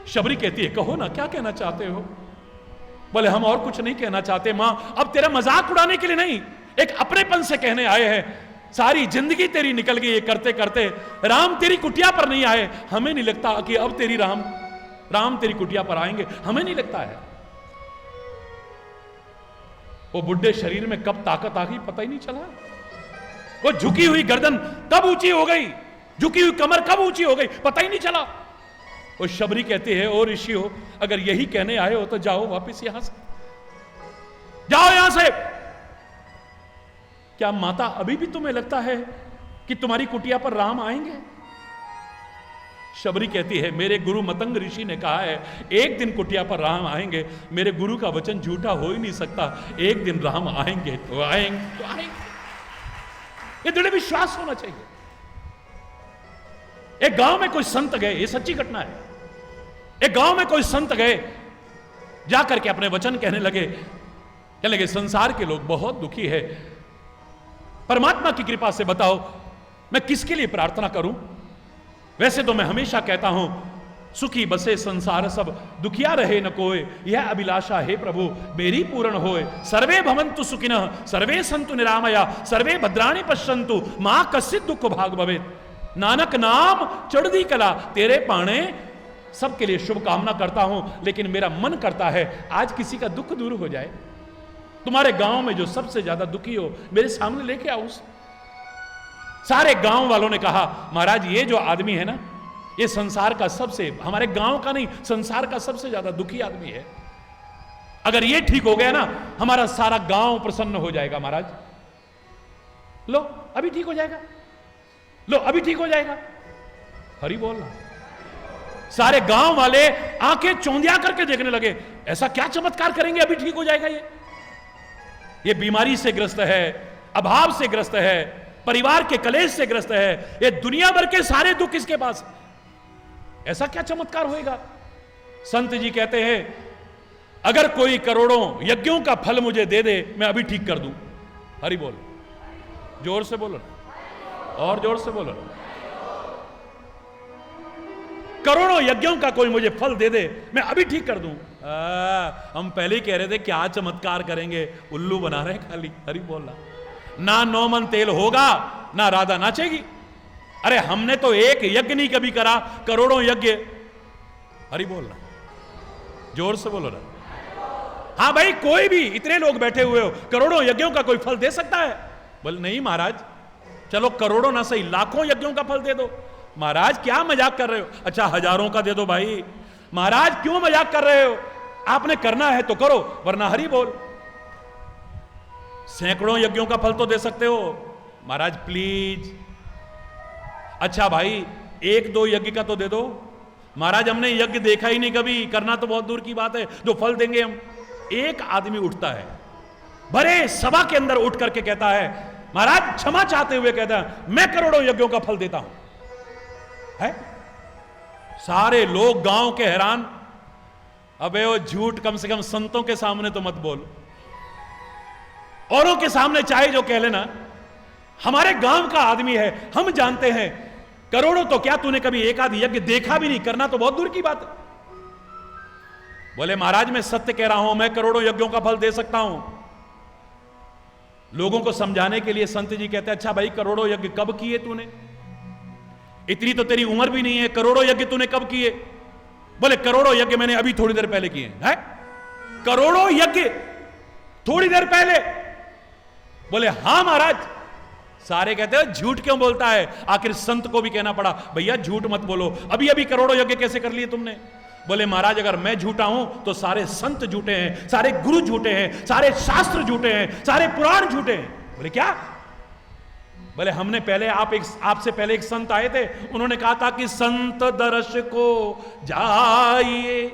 शबरी कहती है कहो ना, क्या कहना चाहते हो। बोले हम और कुछ नहीं कहना चाहते मां, अब तेरा मजाक उड़ाने के लिए नहीं, एक अपनेपन से कहने आए हैं। सारी जिंदगी तेरी निकल गई ये करते करते, राम तेरी कुटिया पर नहीं आए, हमें नहीं लगता कि अब तेरी राम तेरी कुटिया पर आएंगे, हमें नहीं लगता है। वो बुढ़े शरीर में कब ताकत आ गई पता ही नहीं चला। वो झुकी हुई गर्दन कब ऊंची हो गई, झुकी हुई कमर कब ऊंची हो गई पता ही नहीं चला। वो शबरी कहती है ओ ऋषि हो, अगर यही कहने आए हो तो जाओ वापस यहां से, जाओ यहां से। क्या माता अभी भी तुम्हें लगता है कि तुम्हारी कुटिया पर राम आएंगे। शबरी कहती है मेरे गुरु मतंग ऋषि ने कहा है एक दिन कुटिया पर राम आएंगे, मेरे गुरु का वचन झूठा हो ही नहीं सकता, एक दिन राम आएंगे तो आएंगे तो आएंगे। ये दृढ़ विश्वास होना चाहिए। एक गांव में कोई संत गए, ये सच्ची घटना है, एक गांव में कोई संत गए, जाकर के अपने वचन कहने लगे संसार के लोग बहुत दुखी है, परमात्मा की कृपा से बताओ मैं किसके लिए प्रार्थना करूं। वैसे तो मैं हमेशा कहता हूं सुखी बसे संसार सब, दुखिया रहे न कोय, यह अभिलाषा है प्रभु मेरी पूर्ण होए। सर्वे भवन्तु सुखिनः सर्वे सन्तु निरामया सर्वे भद्राणि पश्यन्तु मां कश्चित् दुख भाग भवेत्। नानक नाम चढ़दी कला, तेरे पाणे सबके लिए शुभकामना करता हूं, लेकिन मेरा मन करता है आज किसी का दुख दूर हो जाए। तुम्हारे गांव में जो सबसे ज्यादा दुखी हो मेरे सामने लेके आओ उस। सारे गांव वालों ने कहा महाराज ये जो आदमी है ना, ये संसार का सबसे, हमारे गांव का नहीं संसार का सबसे ज्यादा दुखी आदमी है, अगर ये ठीक हो गया ना हमारा सारा गांव प्रसन्न हो जाएगा महाराज। लो अभी ठीक हो जाएगा, लो अभी ठीक हो जाएगा। हरि बोलना। सारे गांव वाले आंखें चौंधिया करके देखने लगे, ऐसा क्या चमत्कार करेंगे अभी ठीक हो जाएगा। ये बीमारी से ग्रस्त है, अभाव से ग्रस्त है, परिवार के कलेश से ग्रस्त है, ये दुनिया भर के सारे दुख इसके पास, ऐसा क्या चमत्कार होएगा। संत जी कहते हैं अगर कोई करोड़ों यज्ञों का फल मुझे दे दे मैं अभी ठीक कर दूं। हरि बोल, जोर से बोलो और जोर से बोलो। करोड़ों यज्ञों का कोई मुझे फल दे दे मैं अभी ठीक कर दूं। हम पहले ही कह रहे थे क्या चमत्कार करेंगे, उल्लू बना रहे खाली। हरि बोलना। ना 9 मन तेल होगा ना राधा नाचेगी। अरे हमने तो एक यज्ञ नहीं कभी करा, करोड़ों यज्ञ। हरि बोलना, जोर से बोलो ना। हाँ भाई कोई भी, इतने लोग बैठे हुए हो, करोड़ों यज्ञों का कोई फल दे सकता है। बोल नहीं महाराज, चलो करोड़ों ना सही लाखों यज्ञों का फल दे दो। महाराज क्या मजाक कर रहे हो। अच्छा हजारों का दे दो भाई। महाराज क्यों मजाक कर रहे हो, आपने करना है तो करो, वरना हरि बोल। सैकड़ों यज्ञों का फल तो दे सकते हो महाराज, प्लीज। अच्छा भाई, एक दो यज्ञ का तो दे दो। महाराज हमने यज्ञ देखा ही नहीं कभी, करना तो बहुत दूर की बात है, जो फल देंगे हम। एक आदमी उठता है, भरे सभा के अंदर उठ करके कहता है, महाराज क्षमा चाहते हुए कहता है, मैं करोड़ों यज्ञों का फल देता हूं। है? सारे लोग गांव के हैरान। अबे वो झूठ, कम से कम संतों के सामने तो मत बोल, औरों के सामने चाहे जो कह लेना, हमारे गांव का आदमी है, हम जानते हैं। करोड़ों तो क्या, तूने कभी एक आध यज्ञ देखा भी नहीं, करना तो बहुत दूर की बात है। बोले महाराज मैं सत्य कह रहा हूं, मैं करोड़ों यज्ञों का फल दे सकता हूं। लोगों को समझाने के लिए संत जी कहते हैं, अच्छा भाई करोड़ों यज्ञ कब किए तूने? इतनी तो तेरी उम्र भी नहीं है, करोड़ों यज्ञ तूने कब किए? बोले करोड़ों यज्ञ मैंने अभी थोड़ी देर पहले किए हैं। करोड़ों यज्ञ थोड़ी देर पहले? बोले हां महाराज। सारे कहते हैं झूठ क्यों बोलता है? आखिर संत को भी कहना पड़ा, भैया झूठ मत बोलो, अभी अभी करोड़ों यज्ञ कैसे कर लिए तुमने? बोले महाराज अगर मैं झूठा हूं तो सारे संत झूठे हैं, सारे गुरु झूठे हैं, सारे शास्त्र झूठे हैं, सारे पुराण झूठे हैं। बोले क्या? बोले हमने पहले आपसे पहले एक संत आए थे, उन्होंने कहा था कि संत दर्श को जाइए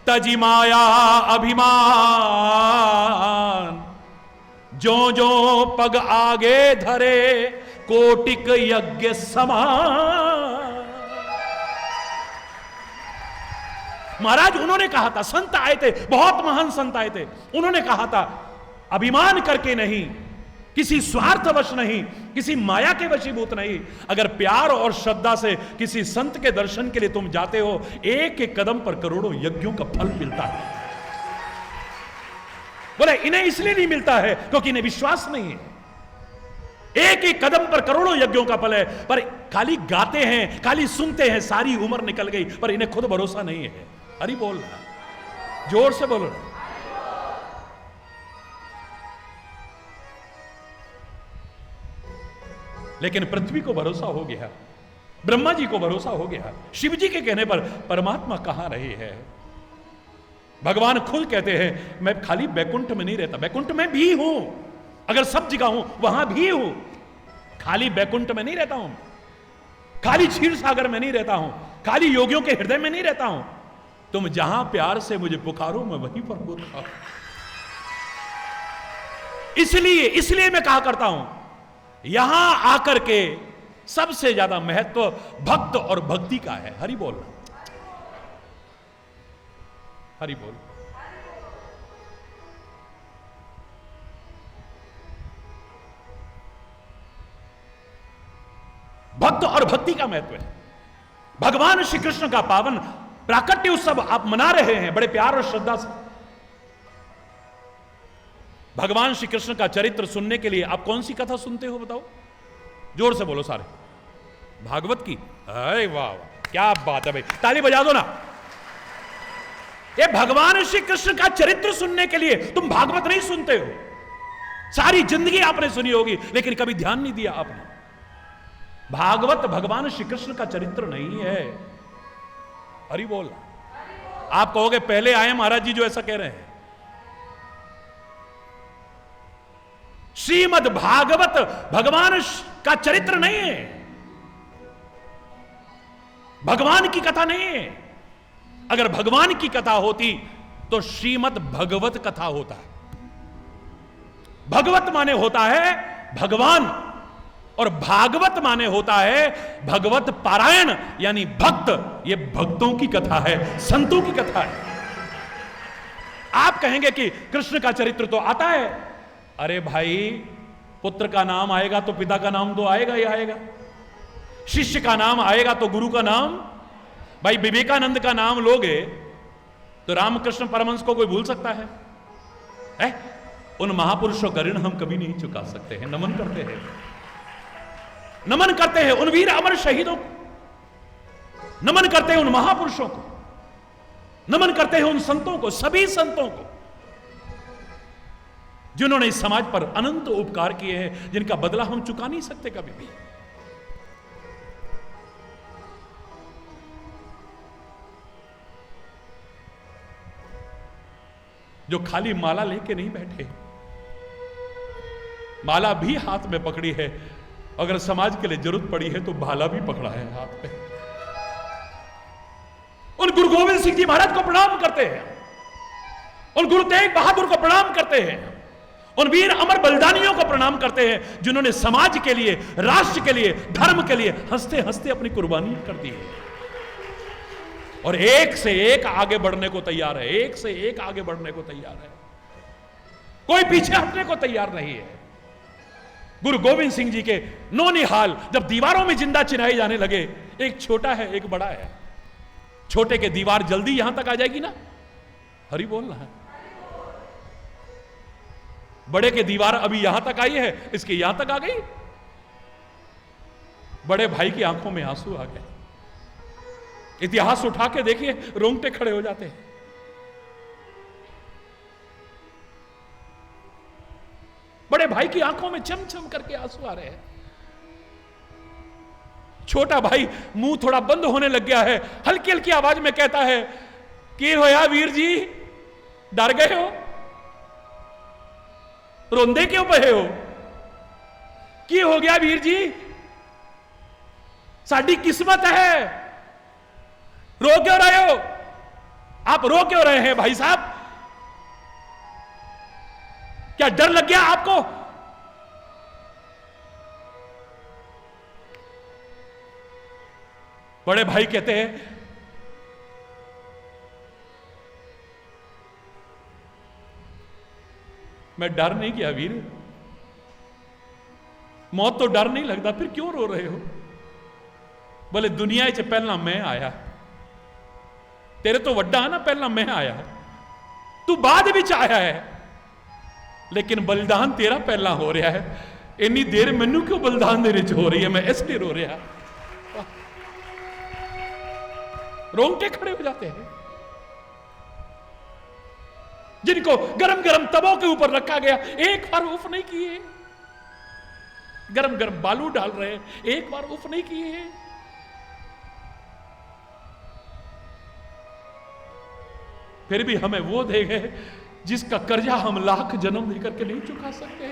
तजी माया अभिमान, जो जो पग आगे धरे कोटिक यज्ञ समान। महाराज उन्होंने कहा था, संत आए थे, बहुत महान संत आए थे, उन्होंने कहा था अभिमान करके नहीं, किसी स्वार्थवश नहीं, किसी माया के वशीभूत नहीं, अगर प्यार और श्रद्धा से किसी संत के दर्शन के लिए तुम जाते हो, एक एक कदम पर करोड़ों यज्ञों का फल मिलता है। बोले इन्हें इसलिए नहीं मिलता है क्योंकि इन्हें विश्वास नहीं है। एक एक कदम पर करोड़ों यज्ञों का फल है, पर खाली गाते हैं, खाली सुनते हैं, सारी उम्र निकल गई, पर इन्हें खुद भरोसा नहीं है। हरि बोल रहा, जोर से बोलो। लेकिन पृथ्वी को भरोसा हो गया, ब्रह्मा जी को भरोसा हो गया, शिव जी के कहने पर परमात्मा कहां रही है? भगवान खुद कहते हैं मैं खाली बैकुंठ में नहीं रहता, बैकुंठ में भी हूं, अगर सब जगह हूं वहां भी हूं, खाली बैकुंठ में नहीं रहता हूं, खाली क्षीर सागर में नहीं रहता हूं, खाली योगियों के हृदय में नहीं रहता हूं। तुम जहां प्यार से मुझे पुकारो मैं वहीं पर होता हूं। इसलिए मैं कहा करता हूं, यहां आकर के सबसे ज्यादा महत्व भक्त और भक्ति का है। हरि बोल, हरि बोल। भक्त और भक्ति का महत्व है। भगवान श्री कृष्ण का पावन प्राकट्य उत्सव आप मना रहे हैं बड़े प्यार और श्रद्धा से। भगवान श्री कृष्ण का चरित्र सुनने के लिए आप कौन सी कथा सुनते हो बताओ? जोर से बोलो सारे। भागवत की? अरे वाह वाह, क्या बात है भाई, ताली बजा दो ना। ये भगवान श्री कृष्ण का चरित्र सुनने के लिए तुम भागवत नहीं सुनते हो। सारी जिंदगी आपने सुनी होगी लेकिन कभी ध्यान नहीं दिया आपने। भागवत भगवान श्री कृष्ण का चरित्र नहीं है। हरि बोल। आप कहोगे पहले आए महाराज जी जो ऐसा कह रहे हैं। श्रीमद् भागवत भगवान का चरित्र नहीं है, भगवान की कथा नहीं है। अगर भगवान की कथा होती तो श्रीमद् भगवत कथा होता है। भगवत माने होता है भगवान और भागवत माने होता है भगवत पारायण, यानी भक्त। ये भक्तों की कथा है, संतों की कथा है। आप कहेंगे कि कृष्ण का चरित्र तो आता है। अरे भाई, पुत्र का नाम आएगा तो पिता का नाम तो आएगा ही आएगा, शिष्य का नाम आएगा तो गुरु का नाम। भाई विवेकानंद का नाम लोगे तो रामकृष्ण परमहंस को कोई भूल सकता है? उन महापुरुषों का ऋण हम कभी नहीं चुका सकते हैं। नमन करते हैं, नमन करते हैं उन वीर अमर शहीदों को, नमन करते हैं उन महापुरुषों को, नमन करते हैं उन संतों को, सभी संतों को जिन्होंने इस समाज पर अनंत उपकार किए हैं, जिनका बदला हम चुका नहीं सकते कभी भी। जो खाली माला लेके नहीं बैठे, माला भी हाथ में पकड़ी है, अगर समाज के लिए जरूरत पड़ी है तो भाला भी पकड़ा है हाथ में। उन गुरु गोविंद सिंह जी महाराज को प्रणाम करते हैं, उन गुरु तेग बहादुर को प्रणाम करते हैं, उन वीर अमर बलिदानियों को प्रणाम करते हैं जिन्होंने समाज के लिए, राष्ट्र के लिए, धर्म के लिए हंसते हंसते अपनी कुर्बानी कर दी है और एक से एक आगे बढ़ने को तैयार है, एक से एक आगे बढ़ने को तैयार है, कोई पीछे हटने को तैयार नहीं है। गुरु गोविंद सिंह जी के नौनिहाल जब दीवारों में जिंदा चिनाए जाने लगे, एक छोटा है एक बड़ा है, छोटे के दीवार जल्दी यहां तक आ जाएगी ना, हरि बोलना है, बड़े के दीवार अभी यहां तक आई है, इसके यहां तक आ गई। बड़े भाई की आंखों में आंसू आ गए, इतिहास उठा के देखिए रोंगटे खड़े हो जाते हैं। बड़े भाई की आंखों में चमचम करके आंसू आ रहे हैं, छोटा भाई मुंह थोड़ा बंद होने लग गया है, हल्की हल्की आवाज में कहता है कि होया वीर जी, डर गए हो, रोंदे क्यों पए हो, की हो गया वीर जी, साडी किस्मत है, रो क्यों रहे हो, आप रो क्यों रहे हैं भाई साहब, क्या डर लग गया आपको। बड़े भाई कहते हैं मैं डर नहीं गया वीर, मौत तो डर नहीं लगता, फिर क्यों रो रहे हो। बोले दुनिया च पहला मैं आया, तेरे तो वड्डा है ना, पहला मैं आया, तू बाद विच आया है, लेकिन बलिदान तेरा पहला हो रहा है, इन्नी देर मैनू क्यों बलिदान देने च हो रही है, मैं इसलिए रो रहा। रोंगटे खड़े हो जाते हैं। जिनको गरम गरम तवों के ऊपर रखा गया, एक बार उफ नहीं किए, गरम गरम बालू डाल रहे हैं, एक बार उफ नहीं किए। फिर भी हमें वो दे गए जिसका कर्जा हम लाख जन्म देकर के नहीं चुका सकते।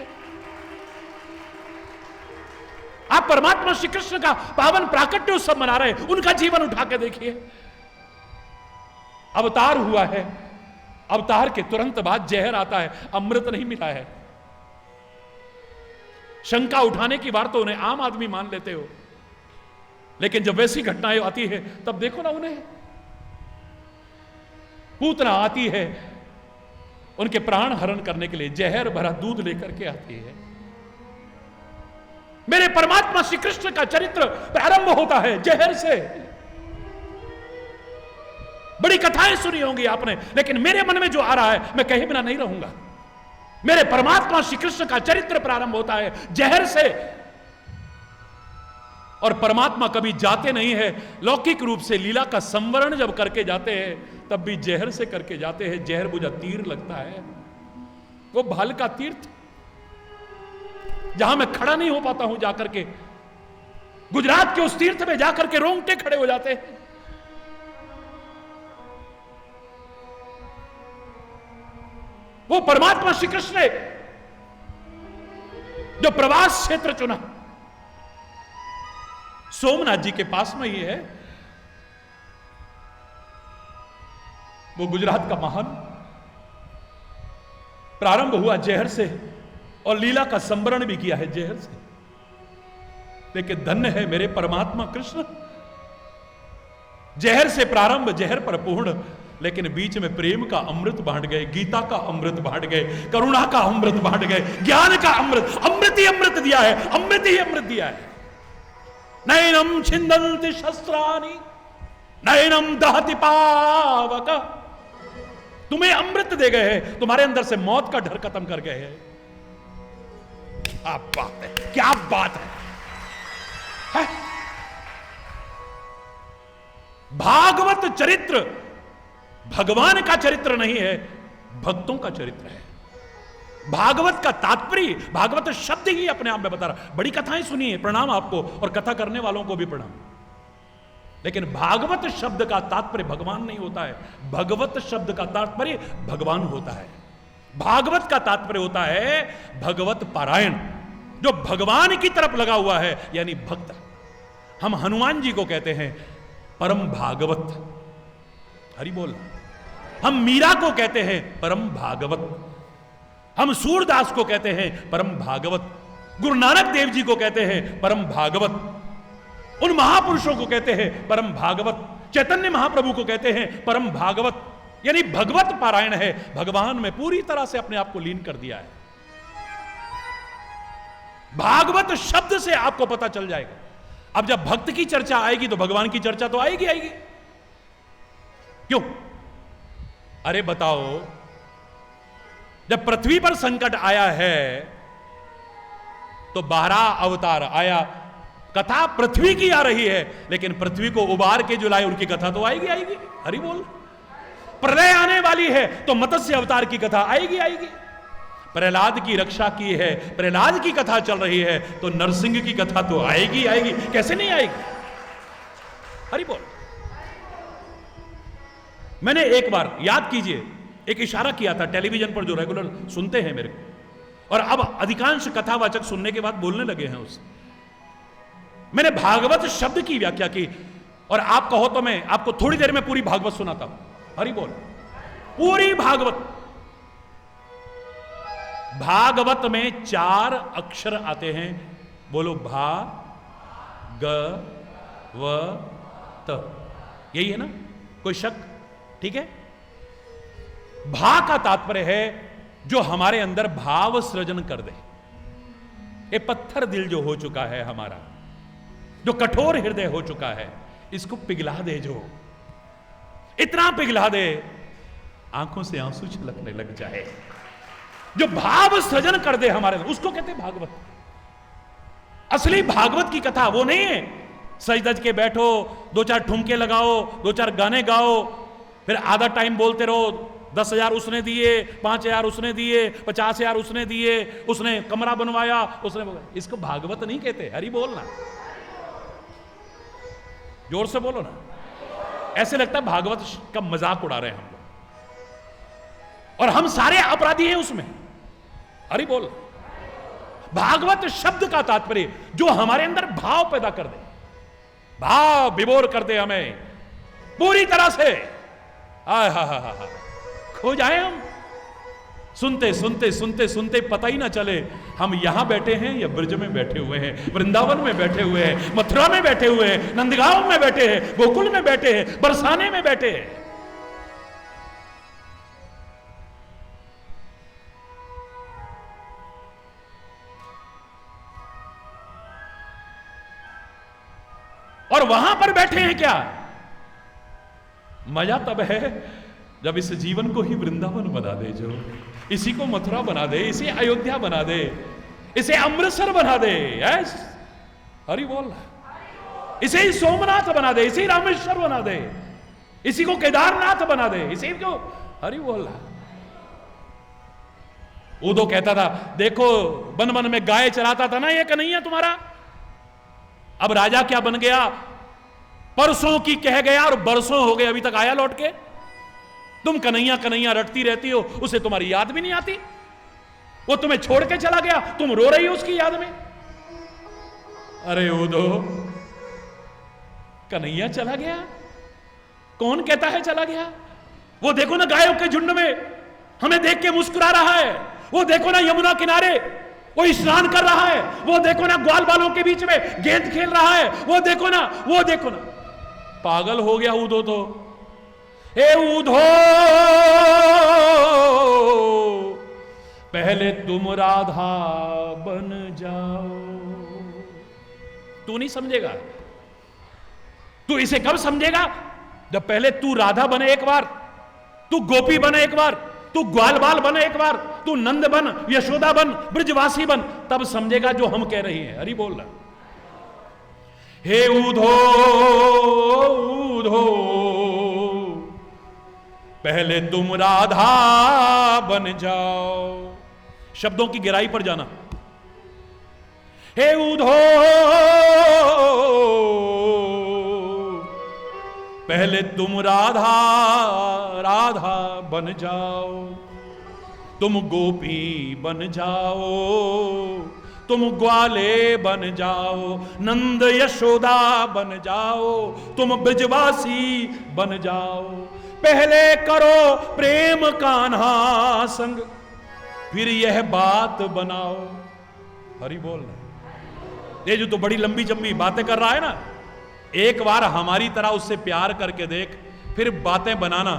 आप परमात्मा श्री कृष्ण का पावन प्राकट्य उत्सव मना रहे हैं, उनका जीवन उठा के देखिए। अवतार हुआ है, अवतार के तुरंत बाद जहर आता है, अमृत नहीं मिला है। शंका उठाने की बात तो उन्हें आम आदमी मान लेते हो, लेकिन जब वैसी घटनाएं आती है तब देखो ना उन्हें। पूतना आती है उनके प्राण हरण करने के लिए, जहर भरा दूध लेकर के आती है। मेरे परमात्मा श्री कृष्ण का चरित्र प्रारंभ होता है जहर से। बड़ी कथाएं सुनी होंगी आपने, लेकिन मेरे मन में जो आ रहा है मैं कहे बिना नहीं रहूंगा। मेरे परमात्मा श्री कृष्ण का चरित्र प्रारंभ होता है जहर से, और परमात्मा कभी जाते नहीं है लौकिक रूप से, लीला का संवरण जब करके जाते हैं तब भी जहर से करके जाते हैं। जहर बुझा तीर लगता है, वो भाल का तीर्थ जहां मैं खड़ा नहीं हो पाता हूं जाकर के, गुजरात के उस तीर्थ में जाकर के रोंगटे खड़े हो जाते हैं। वो परमात्मा श्री कृष्ण ने जो प्रवास क्षेत्र चुना, सोमनाथ जी के पास में ही है, वो गुजरात का महान प्रारंभ हुआ जहर से, और लीला का संवरण भी किया है जहर से। लेकिन धन्य है मेरे परमात्मा कृष्ण, जहर से प्रारंभ, जहर पर पूर्ण, लेकिन बीच में प्रेम का अमृत बांट गए, गीता का अमृत बांट गए, करुणा का अमृत बांट गए, ज्ञान का अमृत, अमृत ही अमृत दिया है, अमृत ही अमृत दिया है। नैनम छिंदन्ति शस्त्राणि नैनम दहति पावक, तुम्हें अमृत दे गए हैं, तुम्हारे अंदर से मौत का डर खत्म कर गए हैं। क्या बात है, क्या बात है? भागवत चरित्र भगवान का चरित्र नहीं है, भक्तों का चरित्र है। भागवत का तात्पर्य, भागवत शब्द ही अपने आप में बता रहा। बड़ी कथाएं सुनिए, प्रणाम आपको, और कथा करने वालों को भी प्रणाम। लेकिन भागवत शब्द का तात्पर्य भगवान नहीं होता है, भगवत शब्द का तात्पर्य भगवान होता है। भागवत का तात्पर्य होता है भगवत पारायण, जो भगवान की तरफ लगा हुआ है, यानी भक्त। हम हनुमान जी को कहते हैं परम भागवत, हरि बोल। हम मीरा को कहते हैं परम भागवत, हम सूरदास को कहते हैं परम भागवत, गुरु नानक देव जी को कहते हैं परम भागवत, उन महापुरुषों को कहते हैं परम भागवत, चैतन्य महाप्रभु को कहते हैं परम भागवत। यानी भगवत पारायण है, भगवान में पूरी तरह से अपने आप को लीन कर दिया है। भागवत शब्द से आपको पता चल जाएगा। अब जब भक्त की चर्चा आएगी तो भगवान की चर्चा तो आएगी आएगी। क्यों? अरे बताओ, जब पृथ्वी पर संकट आया है तो 12 अवतार आया, कथा पृथ्वी की आ रही है, लेकिन पृथ्वी को उबार के जो लाए उनकी कथा तो आएगी आएगी। हरि बोल। प्रलय आने वाली है तो मत्स्य अवतार की कथा आएगी आएगी। प्रहलाद की रक्षा की है, प्रहलाद की कथा चल रही है, तो नरसिंह की कथा तो आएगी आएगी। कैसे नहीं आएगी? हरि बोल। मैंने एक बार, याद कीजिए, एक इशारा किया था टेलीविजन पर जो रेगुलर सुनते हैं मेरे को, और अब अधिकांश कथावाचक सुनने के बाद बोलने लगे हैं उससे। मैंने भागवत शब्द की व्याख्या की, और आप कहो तो मैं आपको थोड़ी देर में पूरी भागवत सुनाता हूं। हरि बोल। पूरी भागवत, भागवत में 4 अक्षर आते हैं, बोलो भा ग व त, यही है ना? कोई शक? ठीक है। भा का तात्पर्य है जो हमारे अंदर भाव सृजन कर दे। ये पत्थर दिल जो हो चुका है हमारा, जो कठोर हृदय हो चुका है, इसको पिघला दे, जो इतना पिघला दे आंखों से आंसू छलकने लग जाए, जो भाव सृजन कर दे हमारे, उसको कहते हैं भागवत। असली भागवत की कथा वो नहीं है सज धज के बैठो, 2-4 ठुमके लगाओ, 2-4 गाने गाओ, फिर आधा टाइम बोलते रहो 10,000 उसने दिए, 5,000 उसने दिए, 50,000 उसने दिए, उसने कमरा बनवाया, उसने। इसको भागवत नहीं कहते। हरि बोलना, जोर से बोलो ना। ऐसे लगता है भागवत का मजाक उड़ा रहे हैं हम लोग, और हम सारे अपराधी हैं उसमें। हरि बोल। भागवत शब्द का तात्पर्य जो हमारे अंदर भाव पैदा कर दे, भाव विभोर कर दे हमें पूरी तरह से। आय हा हा हा, खो जाए हम, सुनते सुनते सुनते सुनते पता ही ना चले हम यहां बैठे हैं या ब्रज में बैठे हुए हैं, वृंदावन में बैठे हुए हैं, मथुरा में बैठे हुए हैं, नंदगांव में बैठे हैं, गोकुल में बैठे हैं, बरसाने में बैठे हैं। और वहां पर बैठे हैं क्या? मजा तब है जब इस जीवन को ही वृंदावन बना दे, जो इसी को मथुरा बना दे, इसे अयोध्या बना दे, इसे अमृतसर बना दे। यस, हरि बोल। इसे ही सोमनाथ बना दे, इसे ही रामेश्वर बना दे, इसी को केदारनाथ बना दे, इसे क्यों? हरि बोल। उदो कहता था, देखो वन वन में गाय चराता था ना ये कन्हैया तुम्हारा, अब राजा क्या बन गया? परसों की कह गया और बरसों हो गए, अभी तक आया लौट के। तुम कन्हैया कन्हैया रटती रहती हो, उसे तुम्हारी याद भी नहीं आती। वो तुम्हें छोड़ के चला गया, तुम रो रही हो उसकी याद में। अरे उदो, कन्हैया चला गया? कौन कहता है चला गया? वो देखो ना गायों के झुंड में हमें देख के मुस्कुरा रहा है। वो देखो ना यमुना किनारे वो स्नान कर रहा है। वो देखो ना ग्वाल बालों के बीच में गेंद खेल रहा है। वो देखो ना, वो देखो ना। पागल हो गया उदो तो। हे उधो, पहले तुम राधा बन जाओ। तू नहीं समझेगा। तू इसे कब समझेगा? जब पहले तू राधा बने एक बार, तू गोपी बने एक बार, तू ग्वाल बाल बने एक बार, तू नंद बन, यशोदा बन, ब्रजवासी बन, तब समझेगा जो हम कह रही हैं। हरि बोल रहा। हे उधो उधो, पहले तुम राधा बन जाओ। शब्दों की गहराई पर जाना। हे उधो, पहले तुम राधा राधा बन जाओ। तुम गोपी बन जाओ, तुम ग्वाले बन जाओ, नंद यशोदा बन जाओ, तुम ब्रजवासी बन जाओ। पहले करो प्रेम कान्हा संग, फिर यह बात बनाओ। हरि बोल रहे। ये जो तो बड़ी लंबी चंबी बातें कर रहा है ना, एक बार हमारी तरह उससे प्यार करके देख, फिर बातें बनाना,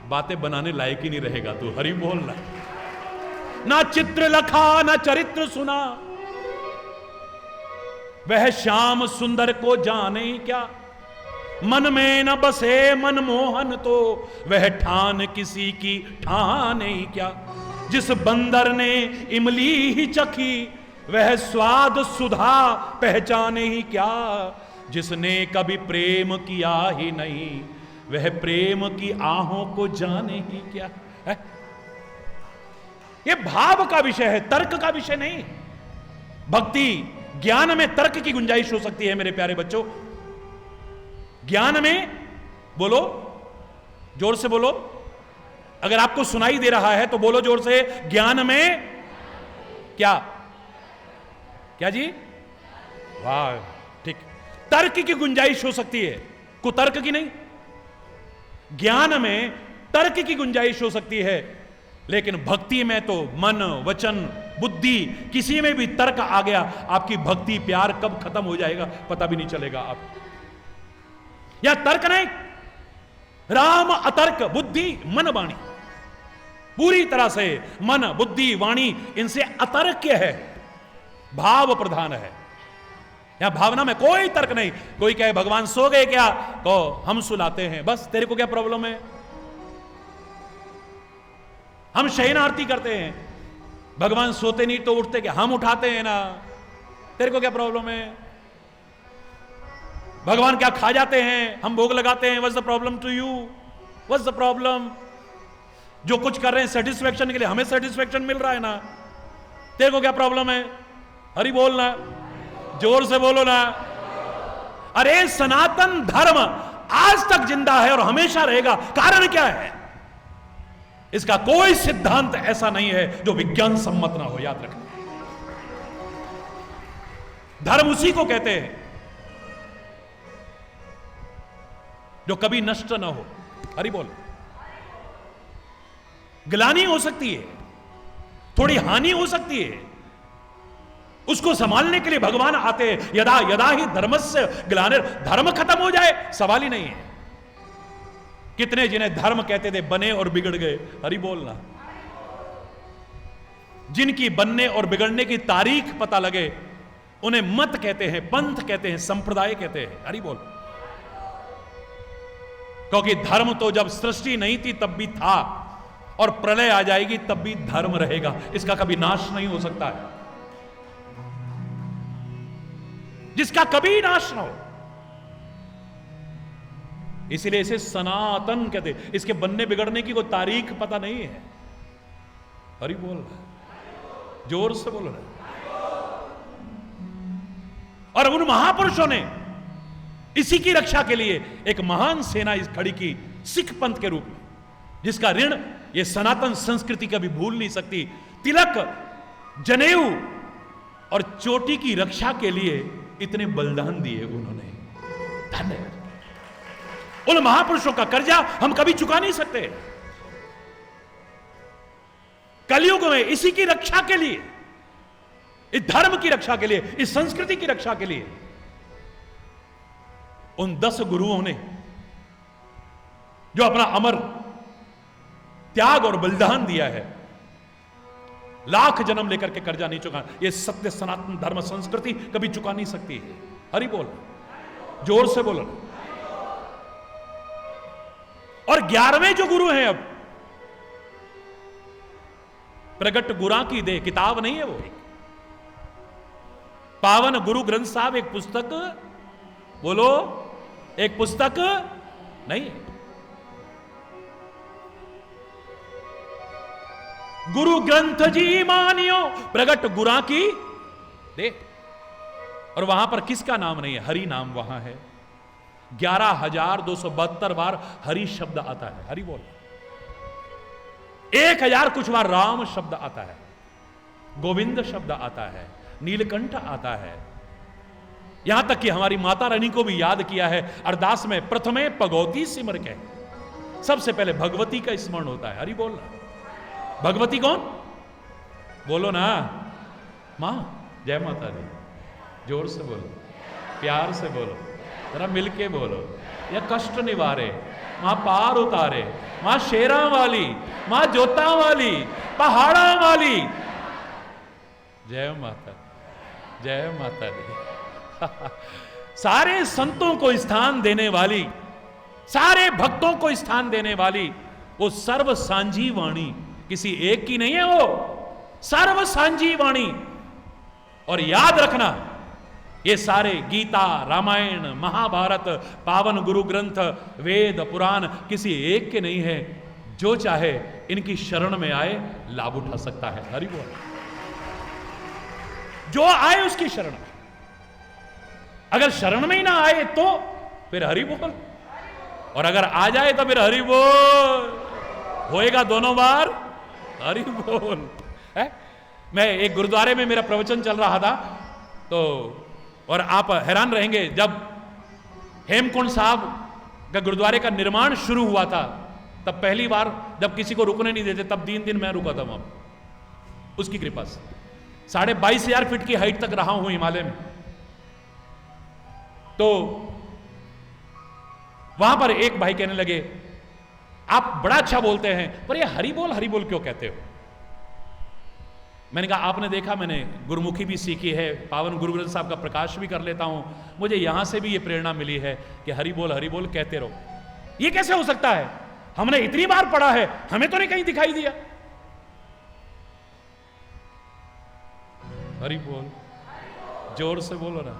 बातें बनाने लायक ही नहीं रहेगा तू। हरि बोल रहा। ना चित्र लखा ना चरित्र सुना, वह श्याम सुंदर को जाने क्या। मन में न बसे मनमोहन तो, वह ठान किसी की ठाने ही क्या। जिस बंदर ने इमली ही चखी, वह स्वाद सुधा पहचाने ही क्या। जिसने कभी प्रेम किया ही नहीं, वह प्रेम की आहों को जाने ही क्या है। यह भाव का विषय है, तर्क का विषय नहीं। भक्ति ज्ञान में तर्क की गुंजाइश हो सकती है मेरे प्यारे बच्चों। ज्ञान में बोलो, जोर से बोलो। अगर आपको सुनाई दे रहा है तो बोलो जोर से, ज्ञान में क्या क्या जी? वाह, ठीक। तर्क की गुंजाइश हो सकती है, कुतर्क की नहीं। ज्ञान में तर्क की गुंजाइश हो सकती है, लेकिन भक्ति में तो मन वचन बुद्धि किसी में भी तर्क आ गया, आपकी भक्ति प्यार कब खत्म हो जाएगा पता भी नहीं चलेगा। आप या तर्क नहीं, राम अतर्क बुद्धि मन वाणी, पूरी तरह से मन बुद्धि वाणी इनसे अतर्क्य है, भाव प्रधान है। या भावना में कोई तर्क नहीं। कोई कहे भगवान सो गए क्या, कहो हम सुलाते हैं, बस तेरे को क्या प्रॉब्लम है। हम शयन आरती करते हैं, भगवान सोते नहीं तो उठते क्या, हम उठाते हैं ना, तेरे को क्या प्रॉब्लम है। भगवान क्या खा जाते हैं, हम भोग लगाते हैं, what's the problem to you, what's the problem. जो कुछ कर रहे हैं सेटिस्फेक्शन के लिए, हमें सेटिस्फेक्शन मिल रहा है ना, तेरे को क्या प्रॉब्लम है। हरि बोलना, जोर से बोलो ना। अरे सनातन धर्म आज तक जिंदा है और हमेशा रहेगा, कारण क्या है। इसका कोई सिद्धांत ऐसा नहीं है जो विज्ञान सम्मत ना हो, याद रखना। धर्म उसी को कहते हैं जो कभी नष्ट ना हो। हरि बोल। ग्लानि हो सकती है, थोड़ी हानि हो सकती है, उसको संभालने के लिए भगवान आते हैं। यदा यदा ही धर्मस्य ग्लानिर्, धर्म खत्म हो जाए सवाल ही नहीं है। कितने जिन्हें धर्म कहते थे बने और बिगड़ गए। हरि बोलना। जिनकी बनने और बिगड़ने की तारीख पता लगे उन्हें मत कहते हैं, पंथ कहते हैं, संप्रदाय कहते हैं। हरि बोल। क्योंकि धर्म तो जब सृष्टि नहीं थी तब भी था, और प्रलय आ जाएगी तब भी धर्म रहेगा, इसका कभी नाश नहीं हो सकता है, जिसका कभी नाश ना हो। इसलिए इसे सनातन कहते। इसके बनने बिगड़ने की कोई तारीख पता नहीं है। हरि बोल रहा, जोर से बोल रहा। और उन महापुरुषों ने इसी की रक्षा के लिए एक महान सेना इस खड़ी की, सिख पंथ के रूप में, जिसका ऋण ये सनातन संस्कृति कभी भूल नहीं सकती। तिलक, जनेऊ और चोटी की रक्षा के लिए इतने बलिदान दिए उन्होंने। धन्यवाद। उन महापुरुषों का कर्जा हम कभी चुका नहीं सकते। कलयुग में इसी की रक्षा के लिए, इस धर्म की रक्षा के लिए, इस संस्कृति की रक्षा के लिए उन 10 गुरुओं ने जो अपना अमर त्याग और बलिदान दिया है, लाख जन्म लेकर के कर्जा नहीं चुका। ये सत्य सनातन धर्म संस्कृति कभी चुका नहीं सकती है। हरि बोल, जोर से बोलो। और 11वें जो गुरु हैं, अब प्रगट गुरा की दे किताब नहीं है वो, पावन गुरु ग्रंथ साहब एक पुस्तक, बोलो, एक पुस्तक नहीं। गुरु ग्रंथ जी मानियो प्रगट गुरा की दे। और वहां पर किसका नाम नहीं है, हरि नाम वहां है। 11,272 बार हरि शब्द आता है। हरि बोल। 1000 कुछ बार राम शब्द आता है, गोविंद शब्द आता है, नीलकंठ आता है। यहां तक कि हमारी माता रानी को भी याद किया है अरदास में, प्रथमे भगवती सिमर के, सबसे पहले भगवती का स्मरण होता है। हरि बोलना। भगवती कौन? बोलो ना, मां। जय माता दी। जोर से बोलो, प्यार से बोलो, जरा मिलके बोलो। या कष्ट निवारे, मां पार उतारे, मां शेरा वाली, मां जोता वाली, पहाड़ा वाली। जय माता, जय माता दी। सारे संतों को स्थान देने वाली, सारे भक्तों को स्थान देने वाली, वो सर्व सांझी वाणी, किसी एक की नहीं है, वो सर्व सांझी वाणी। और याद रखना, ये सारे गीता, रामायण, महाभारत, पावन गुरु ग्रंथ, वेद, पुराण किसी एक के नहीं है। जो चाहे इनकी शरण में आए, लाभ उठा सकता है। हरि बोल। जो आए उसकी शरण में, अगर शरण में ही ना आए तो फिर हरि बोल, और अगर आ जाए तो फिर हरि बोल होएगा दोनों बार। हरि बोल है। मैं एक गुरुद्वारे में मेरा प्रवचन चल रहा था, तो और आप हैरान रहेंगे, जब हेमकुंड साहब का गुरुद्वारे का निर्माण शुरू हुआ था, तब पहली बार जब किसी को रुकने नहीं देते, तब 3 दिन मैं रुका था वहां, उसकी कृपा से। 22,500 फीट की हाइट तक रहा हूं हिमालय में। तो वहां पर एक भाई कहने लगे, आप बड़ा अच्छा बोलते हैं, पर ये हरि बोल क्यों कहते हो? मैंने कहा, आपने देखा, मैंने गुरुमुखी भी सीखी है, पावन गुरु ग्रंथ साहब का प्रकाश भी कर लेता हूं, मुझे यहां से भी ये प्रेरणा मिली है कि हरि बोल कहते रहो। ये कैसे हो सकता है? हमने इतनी बार पढ़ा है, हमें तो नहीं कहीं दिखाई दिया। हरि बोल, जोर से बोलो ना।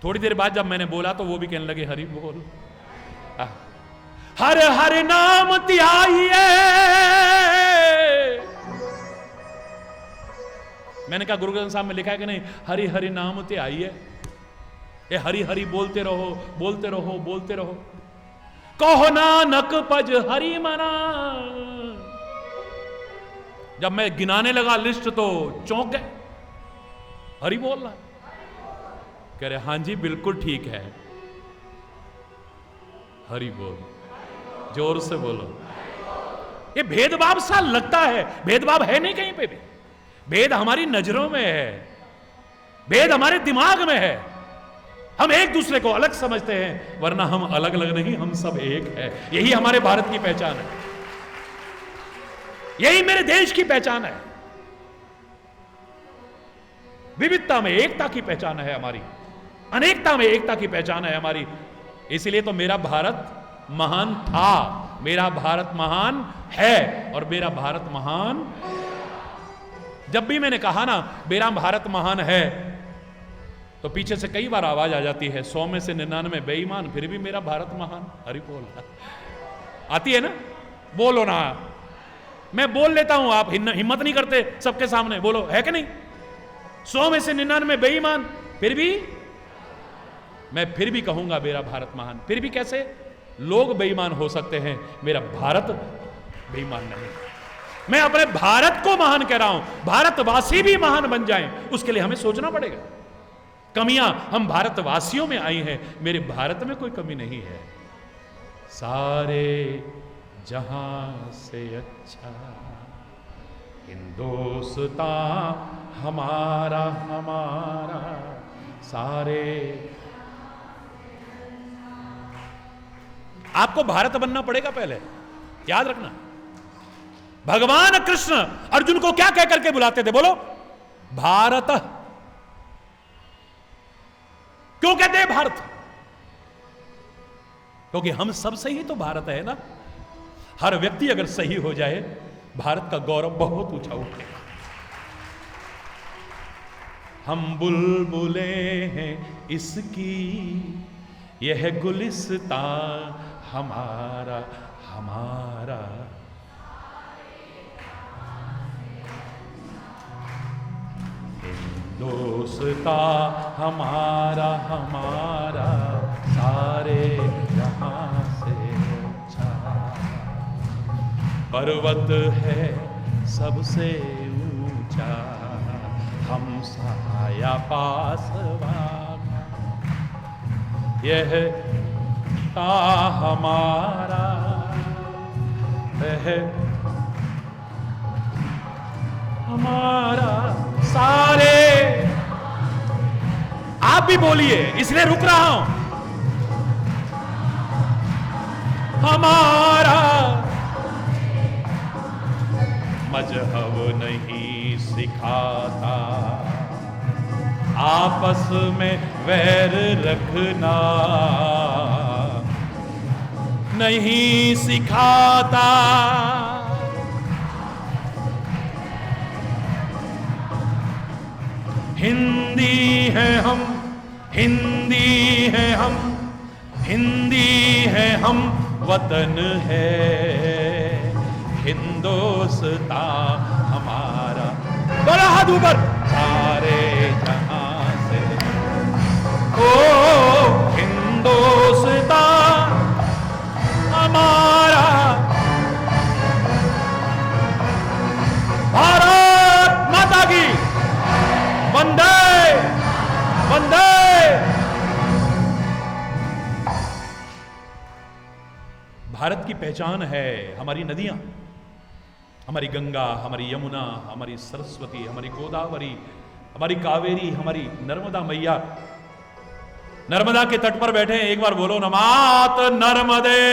थोड़ी देर बाद जब मैंने बोला तो वो भी कहने लगे हरि बोल। हर हर नाम त्याइए। मैंने कहा, गुरु ग्रंथ साहब में लिखा है कि नहीं, हरि हरि नाम त्याइए। ये हरि हरि बोलते रहो, बोलते रहो, बोलते रहो। कहो नानक पज हरि मना। जब मैं गिनाने लगा लिस्ट तो चौंक गए। हरि बोल रहा, कह रहे हां जी बिल्कुल ठीक है। हरि बोल, जोर से बोलो। ये भेदभाव सा लगता है, भेदभाव है नहीं कहीं पे भी। भेद हमारी नजरों में है, भेद हमारे दिमाग में है। हम एक दूसरे को अलग समझते हैं, वरना हम अलग अलग नहीं, हम सब एक है। यही हमारे भारत की पहचान है, यही मेरे देश की पहचान है। विविधता में एकता की पहचान है हमारी, अनेकता में एकता की पहचान है हमारी। इसलिए तो मेरा भारत महान था, मेरा भारत महान है, और मेरा भारत महान। जब भी मैंने कहा ना मेरा भारत महान है, तो पीछे से कई बार आवाज आ जाती है, 100 में से 99 बेईमान, फिर भी मेरा भारत महान। हरि बोल आती है ना, बोलो ना। मैं बोल लेता हूं, आप हिम्मत नहीं करते सबके सामने, बोलो है कि नहीं? 100 में से 99 बेईमान, फिर भी मैं फिर भी कहूंगा मेरा भारत महान। फिर भी कैसे? लोग बेईमान हो सकते हैं, मेरा भारत बेईमान नहीं। मैं अपने भारत को महान कह रहा हूं, भारतवासी भी महान बन जाएं, उसके लिए हमें सोचना पड़ेगा। कमियां हम भारतवासियों में आई हैं, मेरे भारत में कोई कमी नहीं है। सारे जहां से अच्छा हिंदुस्तान हमारा हमारा, सारे। आपको भारत बनना पड़ेगा पहले, याद रखना। भगवान कृष्ण अर्जुन को क्या कह करके बुलाते थे? बोलो, भारत। क्यों कहते हैं भारत? क्योंकि हम सब से ही तो भारत है ना। हर व्यक्ति अगर सही हो जाए, भारत का गौरव बहुत ऊंचा उठेगा। हम बुलबुले हैं इसकी, यह गुलिस्तान हमारा हमारा। हिंदुस्तान हमारा हमारा, सारे जहां से अच्छा पर्वत है सबसे ऊंचा, हम साया पासवान, यह ता हमारा है हमारा। सारे आप भी बोलिए, इसलिए रुक रहा हूं। हमारा मजहब नहीं सिखाता आपस में वैर रखना, नहीं सिखाता। हिंदी है हम, हिंदी है हम, हिंदी है हम, वतन है हिंदुस्तान हमारा। बोला हाथ ऊपर। सारे जहां से ओ हिंदुस्तान हमारा। भारत माता की वंदे वंदे। भारत की पहचान है हमारी नदियां, हमारी गंगा, हमारी यमुना, हमारी सरस्वती, हमारी गोदावरी, हमारी कावेरी, हमारी नर्मदा मैया। नर्मदा के तट पर बैठे हैं, एक बार बोलो नमात नर्मदे।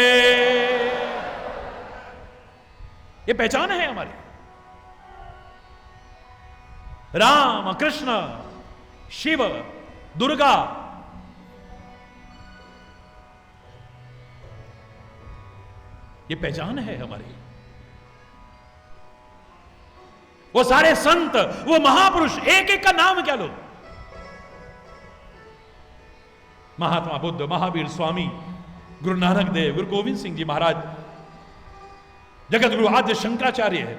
ये पहचान है हमारी। राम, कृष्ण, शिव, दुर्गा, ये पहचान है हमारी। वो सारे संत, वो महापुरुष, एक एक का नाम क्या लो। महात्मा बुद्ध, महावीर स्वामी, गुरु नानक देव, गुरु गोविंद सिंह जी महाराज, जगत गुरु आद्य शंकराचार्य है।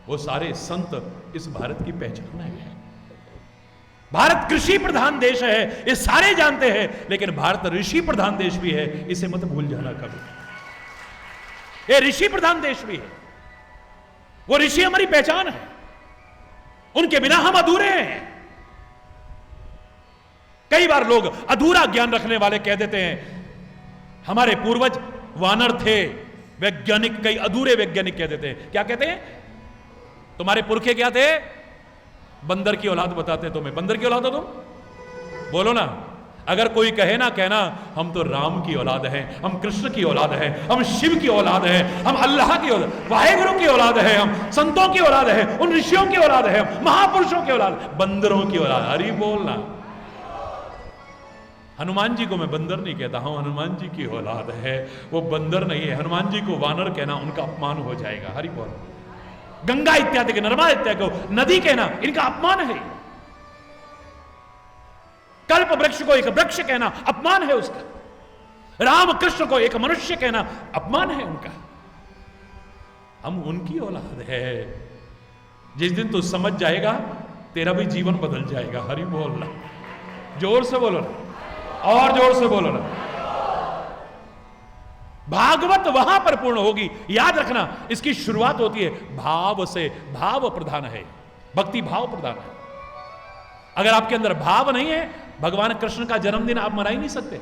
वो सारे संत इस भारत की पहचान है। भारत कृषि प्रधान देश है, ये सारे जानते हैं, लेकिन भारत ऋषि प्रधान देश भी है, इसे मत भूल जाना कभी। ये ऋषि प्रधान देश भी है। वो ऋषि हमारी पहचान है, उनके बिना हम अधूरे हैं। कई बार लोग अधूरा ज्ञान रखने वाले कह देते हैं हमारे पूर्वज वानर थे, वैज्ञानिक, कई अधूरे वैज्ञानिक कह देते हैं। क्या कहते हैं? तुम्हारे पुरखे क्या थे? बंदर की औलाद बताते हैं तुम्हें। बंदर की औलाद हो तुम? बोलो ना। अगर कोई कहे ना, कहना हम तो राम की औलाद हैं, हम कृष्ण की औलाद हैं, हम शिव की औलाद हैं, हम अल्लाह की औलाद, वाहेगुरु की औलाद है, हम संतों की औलाद है, उन ऋषियों की औलाद है, हम महापुरुषों की औलाद, बंदरों की औलाद। हरि बोलना। हनुमान जी को मैं बंदर नहीं कहता हूं, हनुमान जी की औलाद है, वो बंदर नहीं है। हनुमान जी को वानर कहना उनका अपमान हो जाएगा। हरि बोल। गंगा इत्यादि के, नर्मदा इत्यादि को नदी कहना इनका अपमान है। कल्प वृक्ष को एक वृक्ष कहना अपमान है उसका। राम कृष्ण को एक मनुष्य कहना अपमान है उनका। हम उनकी औलाद है। जिस दिन तू समझ जाएगा तेरा भी जीवन बदल जाएगा। हरि बोलना। जोर से बोलो ना, और जोर से बोलो ना। भागवत वहां पर पूर्ण होगी। याद रखना, इसकी शुरुआत होती है भाव से। भाव प्रधान है, भक्ति भाव प्रधान है। अगर आपके अंदर भाव नहीं है, भगवान कृष्ण का जन्मदिन आप मना ही नहीं सकते।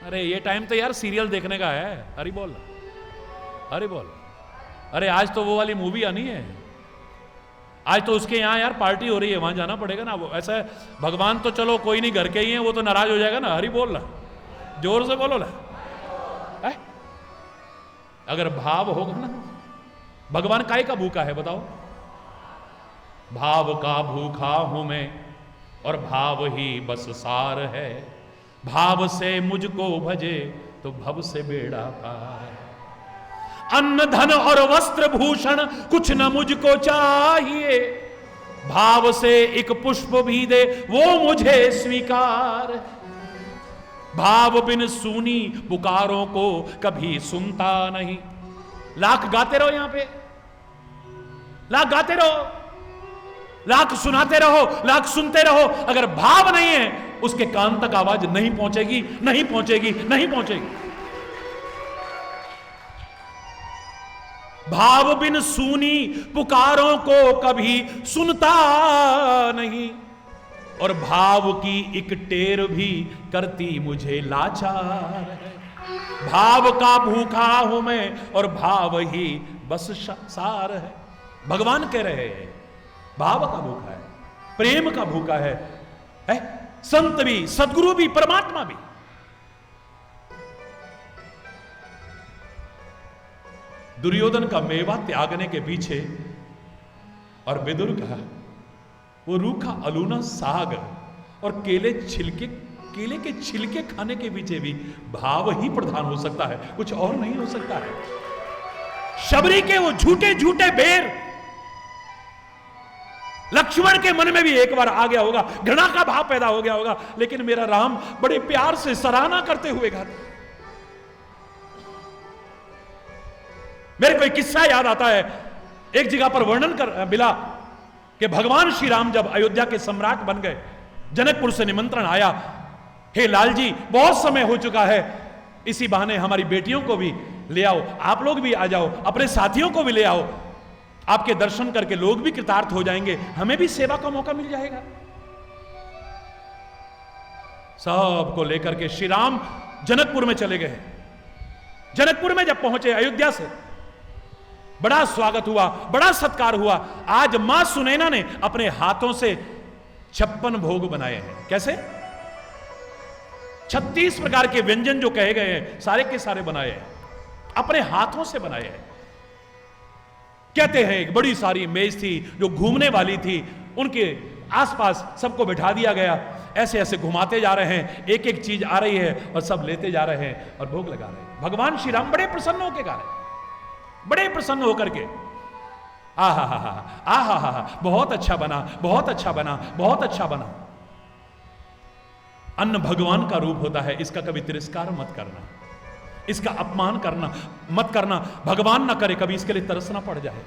अरे ये टाइम तो यार सीरियल देखने का है। हरि बोल, हरि बोल। अरे आज तो वो वाली मूवी आनी है, आज तो उसके यहां यार पार्टी हो रही है, वहां जाना पड़ेगा ना। वो ऐसा है, भगवान तो चलो कोई नहीं, घर के ही हैं, वो तो नाराज हो जाएगा ना। हरि बोल ना, जोर से बोलो ना। अगर भाव होगा ना, भगवान काहे का भूखा है बताओ? भाव का भूखा हूं मैं और भाव ही बस सार है। भाव से मुझको भजे तो भव से बेड़ा पार। अन्न धन और वस्त्र भूषण कुछ न मुझको चाहिए। भाव से एक पुष्प भी दे वो मुझे स्वीकार। भाव बिन सुनी पुकारों को कभी सुनता नहीं। लाख गाते रहो यहां पे, लाख गाते रहो, लाख सुनाते रहो, लाख सुनते रहो, अगर भाव नहीं है उसके कान तक आवाज नहीं पहुंचेगी, नहीं पहुंचेगी, नहीं पहुंचेगी। भाव बिन सूनी पुकारों को कभी सुनता नहीं, और भाव की एक टेर भी करती मुझे लाचार है। भाव का भूखा हूं मैं और भाव ही बस सार है। भगवान कह रहे हैं भाव का भूखा है, प्रेम का भूखा है, संत भी, सदगुरु भी, परमात्मा भी। दुर्योधन का मेवा त्यागने के पीछे और विदुर का वो रूखा अलूना साग और केले के छिलके खाने के पीछे भी भाव ही प्रधान हो सकता है, कुछ और नहीं हो सकता है। शबरी के वो झूठे झूठे बेर लक्ष्मण के मन में भी एक बार आ गया होगा, घृणा का भाव पैदा हो गया होगा, लेकिन मेरा राम बड़े प्यार से सराहना करते हुए गाते। मेरे को एक किस्सा याद आता है, एक जगह पर वर्णन कर मिला कि भगवान श्री राम जब अयोध्या के सम्राट बन गए, जनकपुर से निमंत्रण आया, हे लाल जी बहुत समय हो चुका है, इसी बहाने हमारी बेटियों को भी ले आओ, आप लोग भी आ जाओ, अपने साथियों को भी ले आओ, आपके दर्शन करके लोग भी कृतार्थ हो जाएंगे, हमें भी सेवा का मौका मिल जाएगा। सबको लेकर के श्री राम जनकपुर में चले गए। जनकपुर में जब पहुंचे, अयोध्या से बड़ा स्वागत हुआ, बड़ा सत्कार हुआ। आज मां सुनैना ने अपने हाथों से 56 भोग बनाए हैं। कैसे? 36 प्रकार के व्यंजन जो कहे गए हैं सारे के सारे बनाए हैं, अपने हाथों से बनाए हैं। कहते हैं एक बड़ी सारी मेज थी जो घूमने वाली थी, उनके आसपास सबको बिठा दिया गया, ऐसे ऐसे घुमाते जा रहे हैं, एक एक चीज आ रही है और सब लेते जा रहे हैं और भोग लगा रहे हैं। भगवान श्री राम बड़े प्रसन्न होकर गा रहे हैं, बड़े प्रसन्न होकर के, आहा हा हा, बहुत अच्छा बना, बहुत अच्छा बना, बहुत अच्छा बना। अन्न भगवान का रूप होता है, इसका कभी तिरस्कार मत करना, इसका अपमान करना मत करना, भगवान ना करे कभी इसके लिए तरसना पड़ जाए।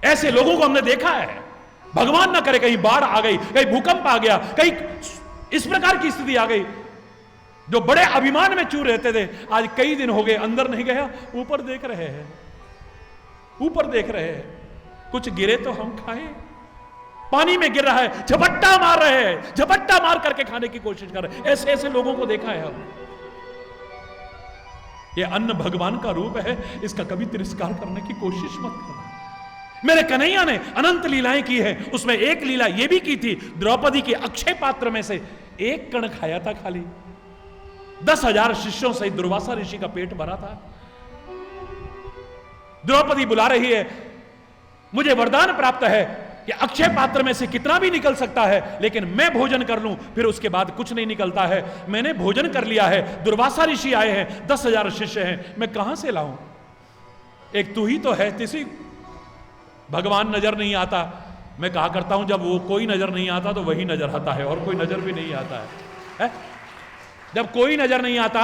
ऐसे लोगों को हमने देखा है, भगवान ना करे कहीं बाढ़ आ गई, कहीं भूकंप आ गया, कहीं इस प्रकार की स्थिति आ गई, जो बड़े अभिमान में चूर रहते थे, आज कई दिन हो गए अंदर नहीं गया, ऊपर देख रहे हैं, ऊपर देख रहे हैं, कुछ गिरे तो हम खाएं। पानी में गिर रहा है, झपट्टा मार रहे हैं, झपट्टा मार करके खाने की कोशिश कर रहे हैं। ऐसे ऐसे लोगों को देखा है हम। ये अन्न भगवान का रूप है, इसका कभी तिरस्कार करने की कोशिश मत करना। मेरे कन्हैया ने अनंत लीलाएं की है, उसमें एक लीला यह भी की थी, द्रौपदी के अक्षय पात्र में से एक कण खाया था खाली। 10,000 शिष्यों से दुर्वासा ऋषि का पेट भरा था। द्रौपदी बुला रही है, मुझे वरदान प्राप्त है कि अक्षय पात्र में से कितना भी निकल सकता है, लेकिन मैं भोजन कर लूं, फिर उसके बाद कुछ नहीं निकलता है। मैंने भोजन कर लिया है, दुर्वासा ऋषि आए हैं, 10,000 शिष्य हैं, मैं कहां से लाऊं? एक तू ही तो है, तिसी भगवान नजर नहीं आता। मैं कहा करता हूं जब वो कोई नजर नहीं आता तो वही नजर आता है, और कोई नजर भी नहीं आता है। जब कोई नजर नहीं आता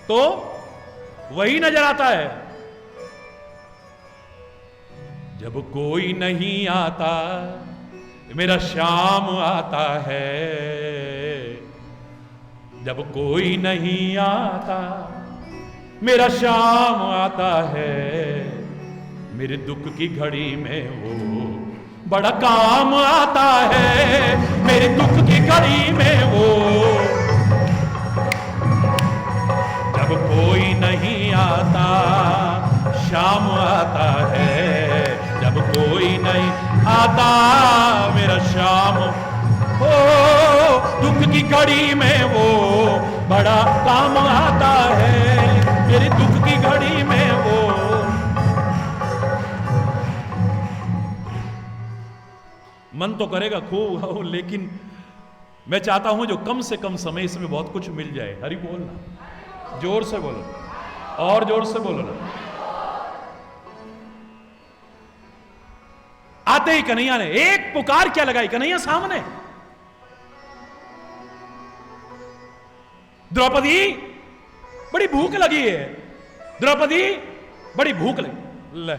तो वही नजर आता है। जब कोई नहीं आता मेरा श्याम आता है, जब कोई नहीं आता मेरा श्याम आता है, मेरे दुख की घड़ी में वो बड़ा काम आता है, मेरे दुख की घड़ी में वो। जब कोई नहीं आता शाम आता है, जब कोई नहीं आता मेरा शाम, ओ दुख की घड़ी में वो बड़ा काम आता है, मेरे दुख की घड़ी में वो। मन तो करेगा खूब हो, लेकिन मैं चाहता हूं जो कम से कम समय इसमें बहुत कुछ मिल जाए। हरि बोलना, जोर से बोलो, और जोर से बोलो ना। आते ही कन्हैया ने एक पुकार क्या लगाई, कन्हैया सामने, द्रौपदी बड़ी भूख लगी है, द्रौपदी बड़ी भूख लगी। ले,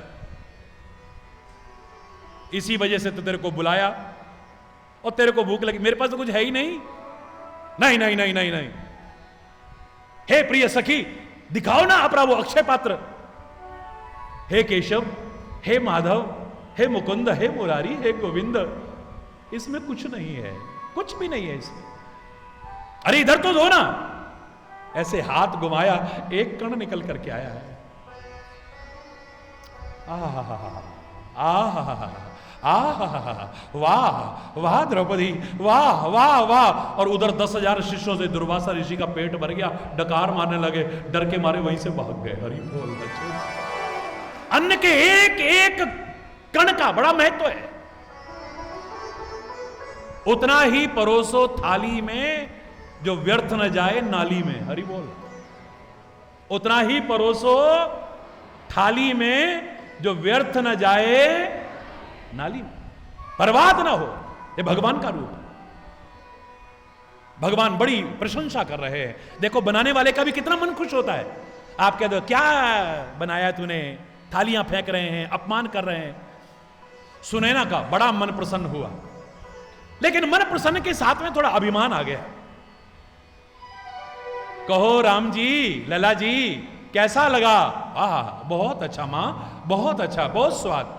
इसी वजह से तो तेरे को बुलाया, और तेरे को भूख लगी, मेरे पास तो कुछ है ही नहीं। नहीं नहीं नहीं नहीं नहीं, हे प्रिय सखी, दिखाओ ना अपना वो अक्षय पात्र। हे केशव, हे माधव, हे मुकुंद, हे मुरारी, हे गोविंद, इसमें कुछ नहीं है, कुछ भी नहीं है इसमें। अरे इधर तो दो ना। ऐसे हाथ घुमाया, एक कण निकल करके आया है। वाह वाह द्रौपदी, वाह वाह वाह। और उधर 10,000 शिष्यों से दुर्वासा ऋषि का पेट भर गया, डकार मारने लगे, डर के मारे वहीं से भाग गए। हरि बोल। अन्न के एक एक कण का बड़ा महत्व है। उतना ही परोसो थाली में जो व्यर्थ न जाए नाली में। हरि बोल। उतना ही परोसो थाली में जो व्यर्थ न जाए नाली में, बर्बाद ना हो। ये भगवान का रूप है। भगवान बड़ी प्रशंसा कर रहे हैं। देखो बनाने वाले का भी कितना मन खुश होता है। आप कह दो क्या बनाया तूने, थालियां फेंक रहे हैं, अपमान कर रहे हैं। सुनैना का बड़ा मन प्रसन्न हुआ, लेकिन मन प्रसन्न के साथ में थोड़ा अभिमान आ गया। कहो राम जी, लला जी, कैसा लगा? आह बहुत अच्छा मां, बहुत अच्छा, बहुत स्वाद।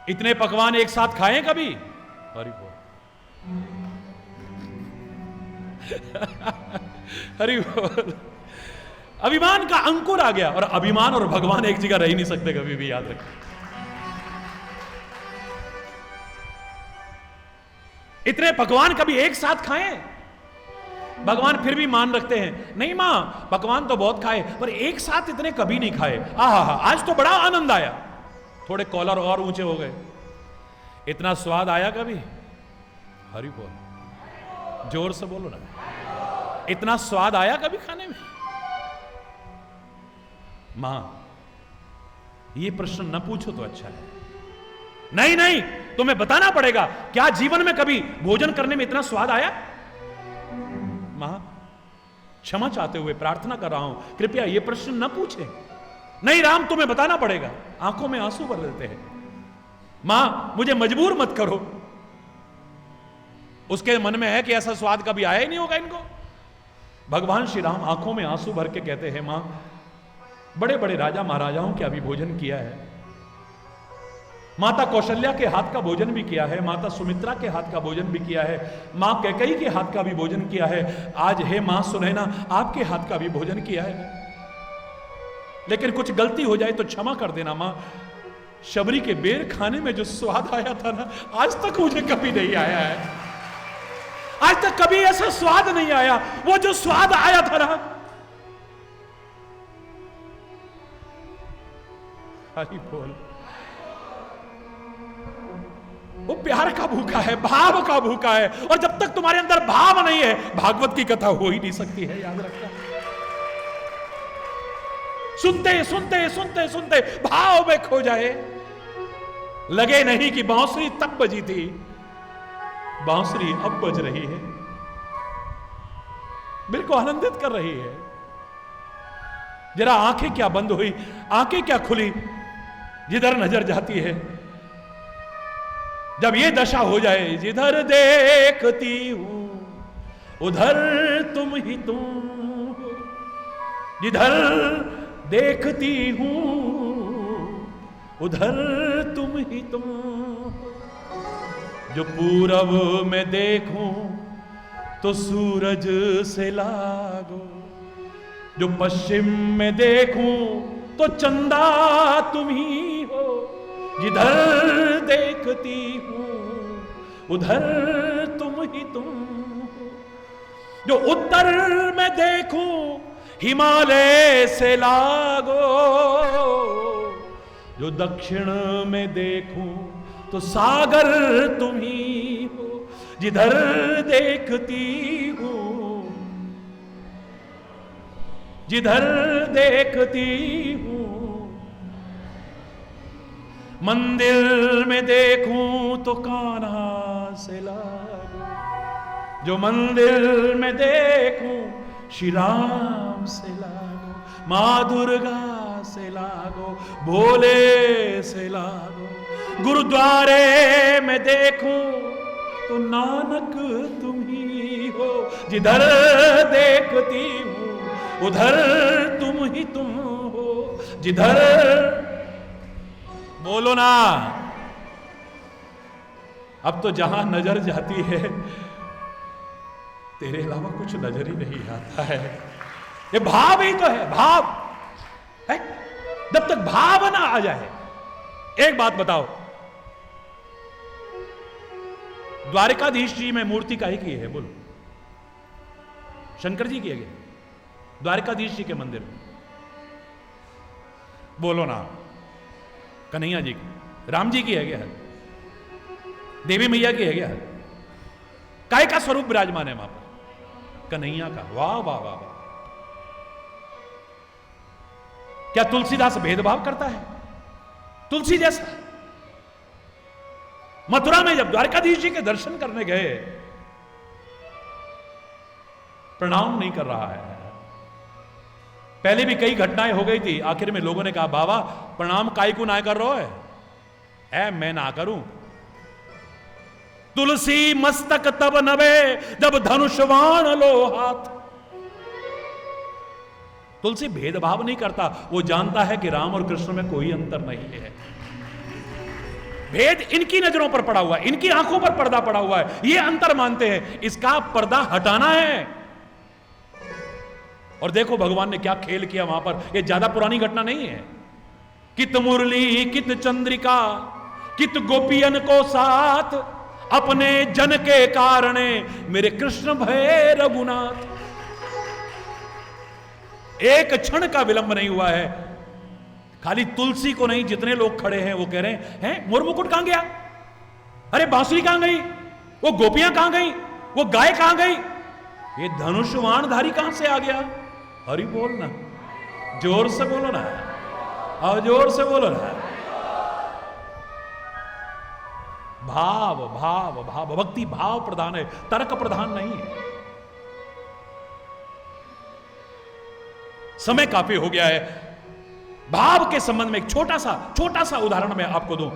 इतने पकवान एक साथ खाएं कभी? हरि बोल। हरि बोल। अभिमान का अंकुर आ गया। और अभिमान और भगवान एक जगह रह ही नहीं सकते कभी भी, याद रखें। इतने पकवान कभी एक साथ खाएं? भगवान फिर भी मान रखते हैं, नहीं मां पकवान तो बहुत खाए, पर एक साथ इतने कभी नहीं खाए। आहा आज तो बड़ा आनंद आया। थोड़े कॉलर और ऊंचे हो गए। इतना स्वाद आया कभी? हरि बोल। जोर से बोलो ना। इतना स्वाद आया कभी खाने में? मां ये प्रश्न न पूछो तो अच्छा है। नहीं नहीं, तुम्हें बताना पड़ेगा। क्या जीवन में कभी भोजन करने में इतना स्वाद आया? मां क्षमा चाहते हुए प्रार्थना कर रहा हूं, कृपया यह प्रश्न न पूछे। नहीं राम, तुम्हें बताना पड़ेगा। आंखों में आंसू भर लेते हैं। मां मुझे मजबूर मत करो। उसके मन में है कि ऐसा स्वाद कभी आया ही नहीं होगा इनको। भगवान श्री राम आंखों में आंसू भर के कहते हैं, मां बड़े बड़े राजा महाराजाओं के अभी भोजन किया है। माता कौशल्या के हाथ का भोजन भी किया है, माता सुमित्रा के हाथ का भोजन भी किया है, मां कैकेयी के हाथ का भी भोजन किया है। आज हे मां सुनैना, आपके हाथ का भी भोजन किया है। लेकिन कुछ गलती हो जाए तो क्षमा कर देना मां। शबरी के बेर खाने में जो स्वाद आया था ना, आज तक मुझे कभी नहीं आया है। आज तक कभी ऐसा स्वाद नहीं आया। वो जो स्वाद आया था ना, हरि बोल, वो प्यार का भूखा है, भाव का भूखा है। और जब तक तुम्हारे अंदर भाव नहीं है, भागवत की कथा हो ही नहीं सकती है, याद रखना। सुनते सुनते सुनते सुनते भाव में खो जाए। लगे नहीं कि बांसुरी तब बजी थी, बांसुरी अब बज रही है, मेरे को आनंदित कर रही है। जरा आंखें क्या बंद हुई, आंखें क्या खुली, जिधर नजर जाती है। जब ये दशा हो जाए, जिधर देखती हूं उधर तुम ही तुम हो, जिधर देखती हूं उधर तुम ही तुम हो। जो पूरब में देखूं तो सूरज से लागो, जो पश्चिम में देखूं तो चंदा तुम ही हो। जिधर देखती हूं उधर तुम ही तुम हो। जो उत्तर में देखूं हिमालय से लागो, जो दक्षिण में देखूं तो सागर तुम ही हो। जिधर देखती हूं, जिधर देखती हूं, मंदिर में देखूं तो कान्हा से लागो, जो मंदिर में देखूं श्री राम से लागो, मां दुर्गा से लागो, भोले से लागो। गुरुद्वारे में देखूं तो नानक तुम ही हो। जिधर देखती हूं उधर तुम ही तुम हो। जिधर, बोलो ना। अब तो जहां नजर जाती है तेरे अलावा कुछ नजर ही नहीं आता है। ये भाव ही तो है, भाव है। जब तक भाव ना आ जाए, एक बात बताओ, द्वारिकाधीश जी में मूर्ति काहे की है? बोलो। शंकर जी की है क्या? द्वारिकाधीश जी के मंदिर में, बोलो ना। कन्हैया जी की, राम जी की है क्या? देवी मैया की है क्या? काय का स्वरूप विराजमान है वहां पर? कन्हैया का। वाह वाह वाह वाह। क्या तुलसीदास भेदभाव करता है? तुलसी जैसा। मथुरा में जब द्वारकाधीश जी के दर्शन करने गए, प्रणाम नहीं कर रहा है। पहले भी कई घटनाएं हो गई थी, आखिर में लोगों ने कहा बाबा प्रणाम काय को ना कर रहा है? मैं ना करूं। तुलसी मस्तक तब नवे जब धनुषवाण लो हाथ। तुलसी भेदभाव नहीं करता, वो जानता है कि राम और कृष्ण में कोई अंतर नहीं है। भेद इनकी नजरों पर पड़ा हुआ है, इनकी आंखों पर पर्दा पड़ा हुआ है, ये अंतर मानते हैं, इसका पर्दा हटाना है। और देखो भगवान ने क्या खेल किया वहां पर। ये ज्यादा पुरानी घटना नहीं है। कित मुरली कित चंद्रिका कित गोपियन को साथ, अपने जन के कारणे मेरे कृष्ण भय रघुनाथ। एक क्षण का विलंब नहीं हुआ है। खाली तुलसी को नहीं, जितने लोग खड़े हैं वो कह रहे हैं मोर मुकुट कहां गया? अरे बांसुरी कहां गई? वो गोपियां कहां गई? वो गाय कहां गई? ये धनुषवाणधारी कहां से आ गया? हरि बोल ना, जोर से बोलो ना, और जोर से बोलो ना। भाव भाव भाव, भक्ति भाव प्रधान है, तर्क प्रधान नहीं है। समय काफी हो गया है। भाव के संबंध में एक छोटा सा उदाहरण मैं आपको दूं।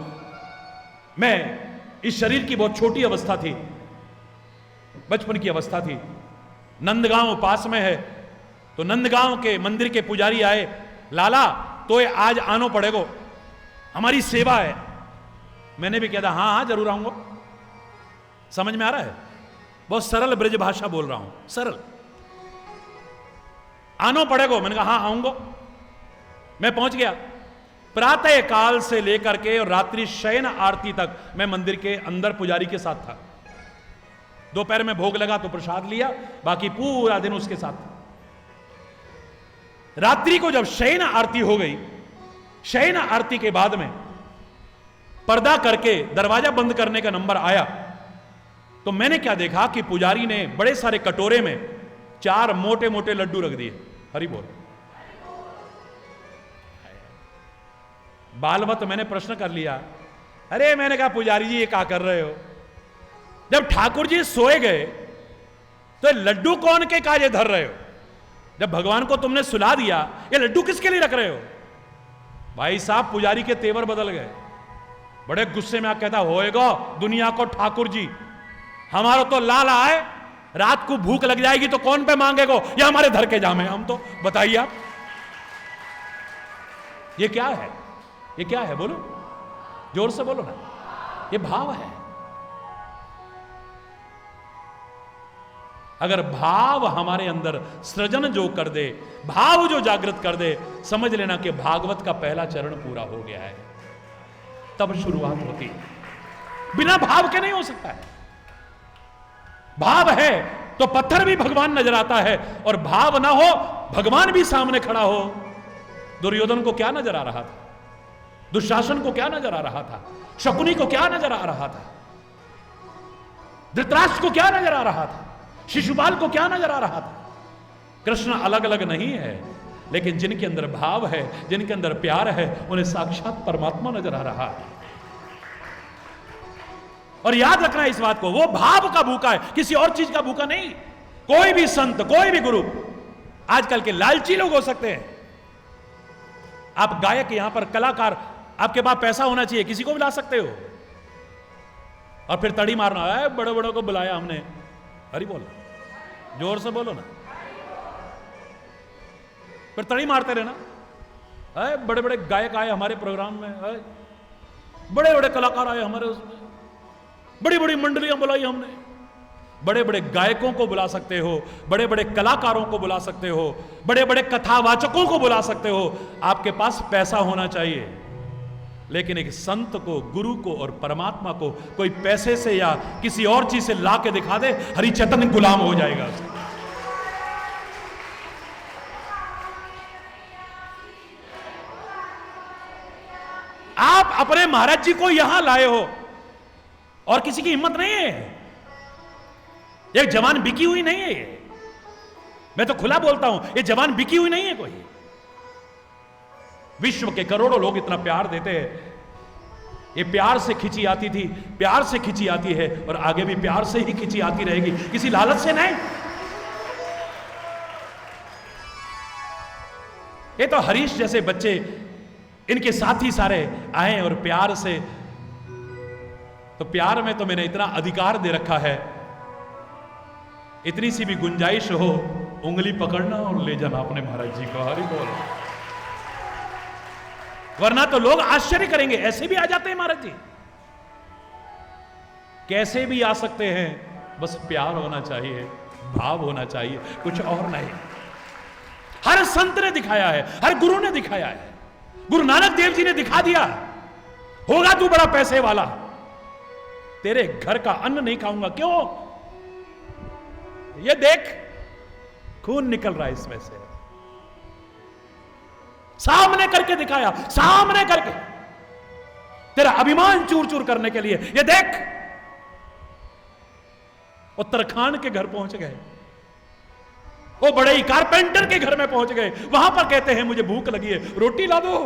मैं इस शरीर की बहुत छोटी अवस्था थी, बचपन की अवस्था थी। नंदगांव पास में है, तो नंदगांव के मंदिर के पुजारी आए, लाला तो ये आज आनो पड़ेगो, हमारी सेवा है। मैंने भी कहा हाँ हाँ जरूर आऊंगा। समझ में आ रहा है? बहुत सरल ब्रज भाषा बोल रहा हूं, सरल। आनो पड़ेगो, मैंने कहा हाँ आऊंगा। मैं पहुंच गया। प्रातः काल से लेकर के और रात्रि शयन आरती तक मैं मंदिर के अंदर पुजारी के साथ था। दोपहर में भोग लगा तो प्रसाद लिया, बाकी पूरा दिन उसके साथ था। रात्रि को जब शयन आरती हो गई, शयन आरती के बाद में पर्दा करके दरवाजा बंद करने का नंबर आया, तो मैंने क्या देखा कि पुजारी ने बड़े सारे कटोरे में 4 मोटे मोटे लड्डू रख दिए। हरि बोल। बालवत मैंने प्रश्न कर लिया, अरे मैंने कहा पुजारी जी ये क्या कर रहे हो? जब ठाकुर जी सोए गए तो लड्डू कौन के काजे धर रहे हो? जब भगवान को तुमने सुला दिया, ये लड्डू किसके लिए रख रहे हो? भाई साहब पुजारी के तेवर बदल गए। बड़े गुस्से में आ कहता, होएगा दुनिया को ठाकुर जी, हमारा तो लाला है, रात को भूख लग जाएगी तो कौन पे मांगेगो? ये हमारे धर के जामे हम तो, बताइए आप ये क्या है? ये क्या है? बोलो, जोर से बोलो ना। ये भाव है। अगर भाव हमारे अंदर सृजन जो कर दे, भाव जो जागृत कर दे, समझ लेना कि भागवत का पहला चरण पूरा हो गया है। तब शुरुआत होती है। बिना भाव के नहीं हो सकता है। भाव है तो पत्थर भी भगवान नजर आता है, और भाव ना हो, भगवान भी सामने खड़ा हो। दुर्योधन को क्या नजर आ रहा था? दुशासन को क्या नजर आ रहा था? शकुनी को क्या नजर आ रहा था? धृतराष्ट्र को क्या नजर आ रहा था? शिशुपाल को क्या नजर आ रहा था? कृष्ण अलग अलग नहीं है, लेकिन जिनके अंदर भाव है, जिनके अंदर प्यार है, उन्हें साक्षात परमात्मा नजर आ रहा है। और याद रखना इस बात को, वो भाव का भूखा है, किसी और चीज का भूखा नहीं। कोई भी संत, कोई भी गुरु, आजकल के लालची लोग हो सकते हैं। आप गायक, यहां पर कलाकार, आपके पास पैसा होना चाहिए, किसी को भी ला सकते हो, और फिर तड़ी मारना है, बड़े बड़ों को बुलाया हमने। हरि बोल, जोर से बोलो ना, फिर तड़ी मारते रहना। बड़े बड़े गायक आए हमारे प्रोग्राम में, बड़े बड़े कलाकार आए हमारे उसमें, बड़ी बड़ी मंडलियां बुलाई हमने। बड़े बड़े गायकों को बुला सकते हो, बड़े बड़े कलाकारों को बुला सकते हो, बड़े बड़े कथावाचकों को बुला सकते हो, आपके पास पैसा होना चाहिए। लेकिन एक संत को, गुरु को और परमात्मा को कोई पैसे से या किसी और चीज से ला के दिखा दे, हरिचैतन्य गुलाम हो जाएगा उसका। आप अपने महाराज जी को यहां लाए हो और किसी की हिम्मत नहीं है। एक जवान बिकी हुई नहीं है ये, मैं तो खुला बोलता हूं, ये जवान बिकी हुई नहीं है कोई। विश्व के करोड़ों लोग इतना प्यार देते हैं, ये प्यार से खिंची आती थी, प्यार से खिंची आती है और आगे भी प्यार से ही खिंची आती रहेगी, किसी लालच से नहीं। ये तो हरीश जैसे बच्चे, इनके साथी सारे आए और प्यार से, तो प्यार में तो मैंने इतना अधिकार दे रखा है, इतनी सी भी गुंजाइश हो, उंगली पकड़ना और ले जाना अपने महाराज जी को। हरि बोल। वरना तो लोग आश्चर्य करेंगे, ऐसे भी आ जाते हैं महाराज जी, कैसे भी आ सकते हैं, बस प्यार होना चाहिए, भाव होना चाहिए, कुछ और नहीं। हर संत ने दिखाया है, हर गुरु ने दिखाया है। गुरु नानक देव जी ने दिखा दिया, होगा तू बड़ा पैसे वाला, तेरे घर का अन्न नहीं खाऊंगा। क्यों? ये देख, खून निकल रहा है इसमें से। सामने करके दिखाया, सामने करके, तेरा अभिमान चूर चूर करने के लिए। ये देख, उत्तराखंड के घर पहुंच गए, वो बड़े ही कारपेंटर के घर में पहुंच गए, वहां पर कहते हैं मुझे भूख लगी है, रोटी ला दो।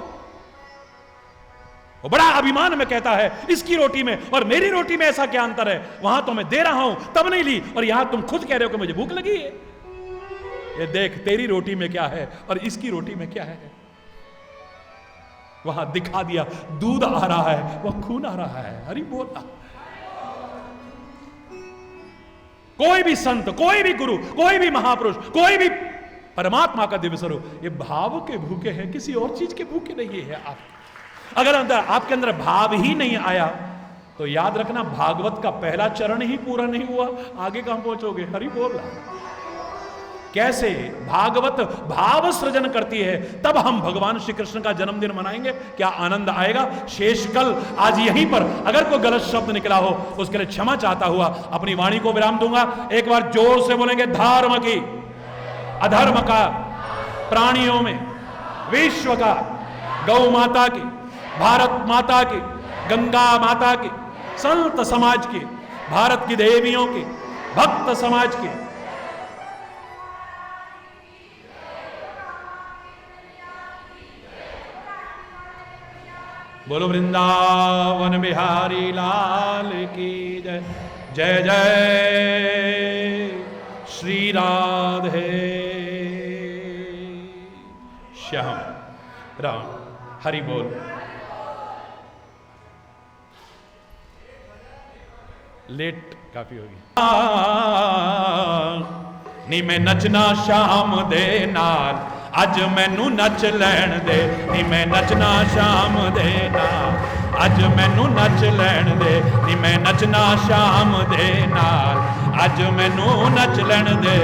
वो बड़ा अभिमान में कहता है इसकी रोटी में और मेरी रोटी में ऐसा क्या अंतर है, वहां तो मैं दे रहा हूं तब नहीं ली, और यहां तुम खुद कह रहे हो कि मुझे भूख लगी है। ये देख, तेरी रोटी में क्या है और इसकी रोटी में क्या है। वहां दिखा दिया, दूध आ रहा है, वह खून आ रहा है। हरि बोला। कोई भी संत, कोई भी गुरु, कोई भी महापुरुष, कोई भी परमात्मा का दिव्य स्वरूप, ये भाव के भूखे हैं, किसी और चीज के भूखे नहीं है। आप अगर आपके अंदर भाव ही नहीं आया तो याद रखना, भागवत का पहला चरण ही पूरा नहीं हुआ, आगे कहां पहुंचोगे। हरि बोल। कैसे भागवत भाव सृजन करती है, तब हम भगवान श्री कृष्ण का जन्मदिन मनाएंगे, क्या आनंद आएगा। शेष कल आज यहीं पर अगर कोई गलत शब्द निकला हो उसके लिए क्षमा चाहता हुआ अपनी वाणी को विराम दूंगा। एक बार जोर से बोलेंगे, धर्म की, अधर्म का, प्राणियों में, विश्व का, गौ माता की, भारत माता की, गंगा माता की, संत समाज की, भारत की देवियों की, भक्त समाज की, बोलो वृंदावन बिहारी लाल की जय। जय जय श्री राधे श्याम राम। हरि बोल। लेट काफी होगी। नी मैं नचना शाम दे नाल, अज मैनू नच लैण दे। नी मैं नचना शाम दे नाल, अज मैनू नच लैण दे। नी मैं नचना शाम दे नाल, अज मैनू नच लैण दे।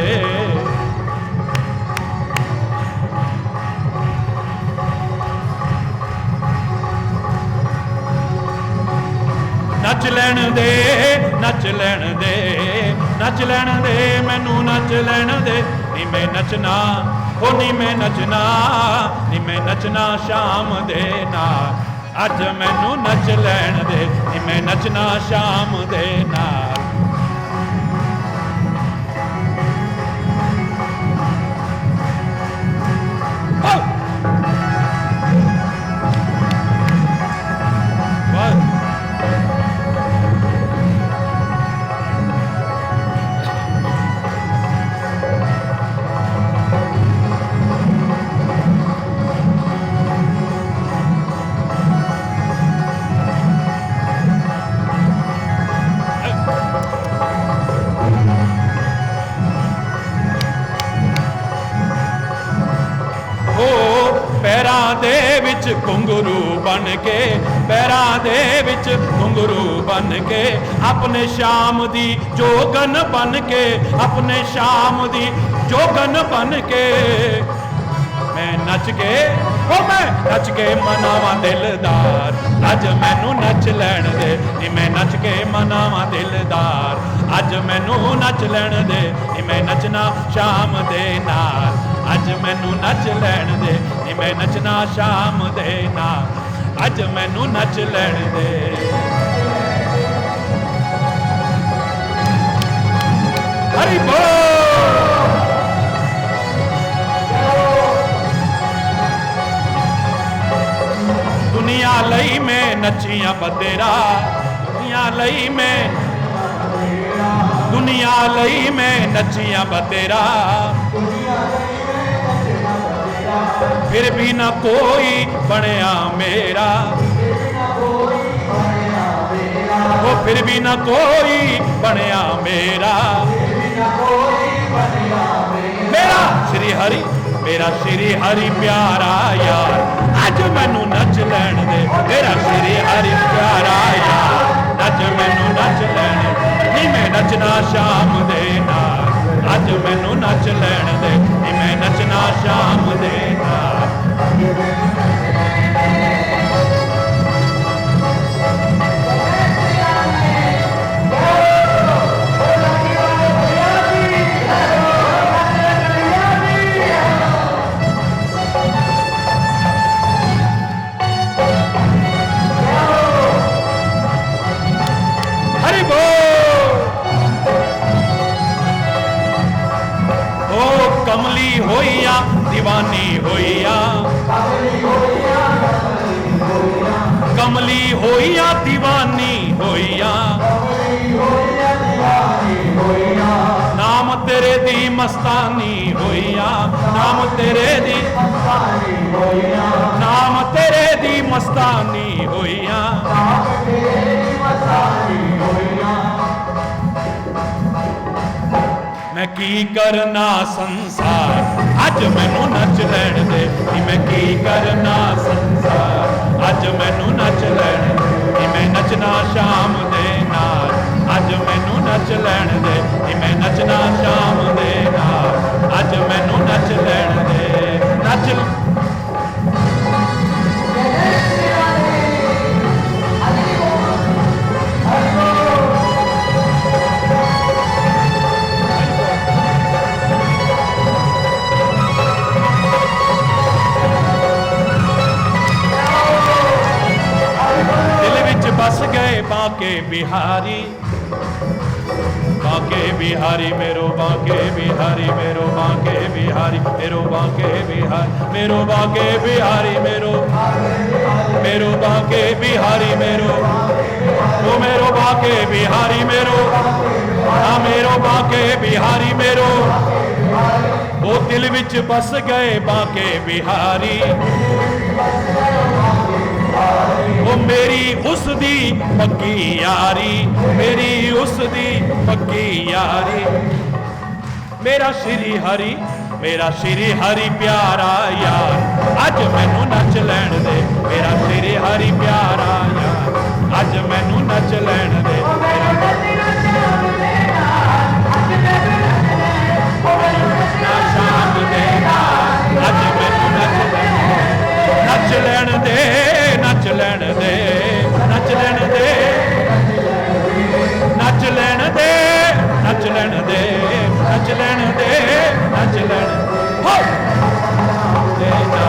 नच लैण दे, नच लैण दे, नच लैण दे, मैनू नच लैण दे। नी मैं नचना, ओ नी मैं नचना, नी मैं नचना शाम दे नाल, अज मैनू नच लैण दे। नी मैं नचना शाम दे नाल। ਵਿੱਚ ਘੁੰਗਰੂ ਬਣ ਕੇ, ਪੈਰਾਂ ਦੇ ਵਿੱਚ ਘੁੰਗਰੂ ਬਣ ਕੇ, ਆਪਣੇ ਸ਼ਾਮ ਦੀ ਜੋਗਨ ਬਣ ਕੇ, ਆਪਣੇ ਸ਼ਾਮ ਦੀ ਜੋਗਨ ਬਣ ਕੇ ਮੈਂ ਨੱਚ ਕੇ, ਉਹ ਮੈਂ ਨੱਚ ਕੇ ਮਨਾਵਾਂ ਦਿਲਦਾਰ, ਅੱਜ ਮੈਨੂੰ ਨੱਚ ਲੈਣ ਦੇ ਨੀ ਮੈਂ ਨੱਚ ਕੇ ਮਨਾਵਾਂ ਦਿਲਦਾਰ, ਅੱਜ ਮੈਨੂੰ ਨੱਚ ਲੈਣ ਦੇ ਨੀ ਮੈਂ ਨੱਚਣਾ ਸ਼ਾਮ ਦੇ ਨਾਲ, ਅੱਜ ਮੈਨੂੰ ਨੱਚ ਲੈਣ ਦੇ ਨੀ ਮੈਂ ਨੱਚਣਾ ਸ਼ਾਮ ਦੇ ਨਾਲ, ਅੱਜ ਮੈਨੂੰ ਨੱਚ ਲੈਣ ਦੇ। ਹਰੀ ਬੋਲ। ਦੁਨੀਆ ਲਈ ਮੈਂ ਨੱਚੀਆਂ ਬਤੇਰਾ, ਦੁਨੀਆ ਲਈ ਮੈਂ, ਦੁਨੀਆ ਲਈ ਮੈਂ ਨੱਚੀਆਂ ਬਤੇਰਾ, ਫਿਰ ਵੀ ਨਾ ਕੋਈ ਬਣਿਆ ਮੇਰਾ, ਉਹ ਫਿਰ ਵੀ ਨਾ ਕੋਈ ਬਣਿਆ ਮੇਰਾ, ਮੇਰਾ ਸ਼੍ਰੀ ਹਰੀ, ਮੇਰਾ ਸ਼੍ਰੀ ਹਰੀ ਪਿਆਰਾ ਯਾਰ, ਅੱਜ ਮੈਨੂੰ ਨੱਚ ਲੈਣ ਦੇ, ਮੇਰਾ ਸ਼੍ਰੀ ਹਰੀ ਪਿਆਰਾ ਯਾਰ, ਅੱਜ ਮੈਨੂੰ ਨੱਚ ਲੈਣ ਨੀ ਮੈਂ ਨੱਚਣਾ ਸ਼ਾਮ ਦੇ ਨਾਲ, ਅੱਜ ਮੈਨੂੰ ਨੱਚ ਲੈਣ ਦੇ ਨੀ ਮੈਂ ਨੱਚਣਾ ਸ਼ਾਮ ਦੇ ਨਾਲ। कमली होइया दीवानी होइया, कमली होइया दीवानी होइया, नाम तेरे दी मस्तानी होइया, नाम तेरे दी, नाम तेरे दी मस्तानी होइया, मैं की करना संसार, अज मैनू नच लैण दे नी मैं की करना संसार, अज मैनू नच लैण नी मैं नचना शाम दे नाल, अज मैनू नच लैण दे नी मैं नचना शाम दे नाल, अज मैनू नच लैण दे नच। बस गए बांके बिहारी, बांके बिहारी मेरो बांके बिहारी मेरो बांके बिहारी मेरो बांके बिहारी मेरो बांके बिहारी मेरो, मेरो बांके बिहारी मेरो, ओ मेरो बांके बिहारी मेरो, हाँ मेरो बांके बिहारी मेरो, वो दिल विच बस गए बांके बिहारी, वो मेरी उस दी पक्की यारी, मेरी उस दी पक्की यारी, मेरा श्री हरि, मेरा श्री हरि प्यारा यार, अज मैनू नच लैण दे, मेरा श्री हरि प्यारा यार, अज मैनू नच लैण दे, शाम दे अज मैनू नच लैण दे, नच लैण दे, नच लैण दे, नच लैण दे, नच लैण दे, नच लैण दे, नच लैण दे ना,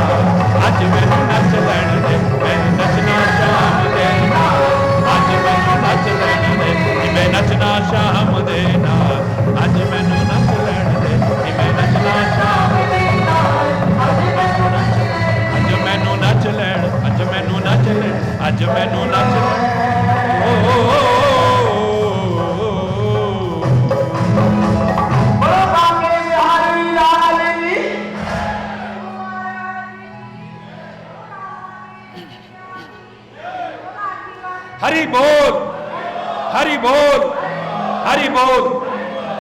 अज मैनू नच लैण दे, मैं नचना शाम दे ना, अज मैनू नच लैण दे, मैं नचना शाम दे ना, अज मैनू नच लैण दे, मैं नचना शाम दे ना, अज मैनू नच लैण, अज मैनू नच लैण, अज मैनू नच लैण। हरि बोल, हरि बोल, हरि बोल।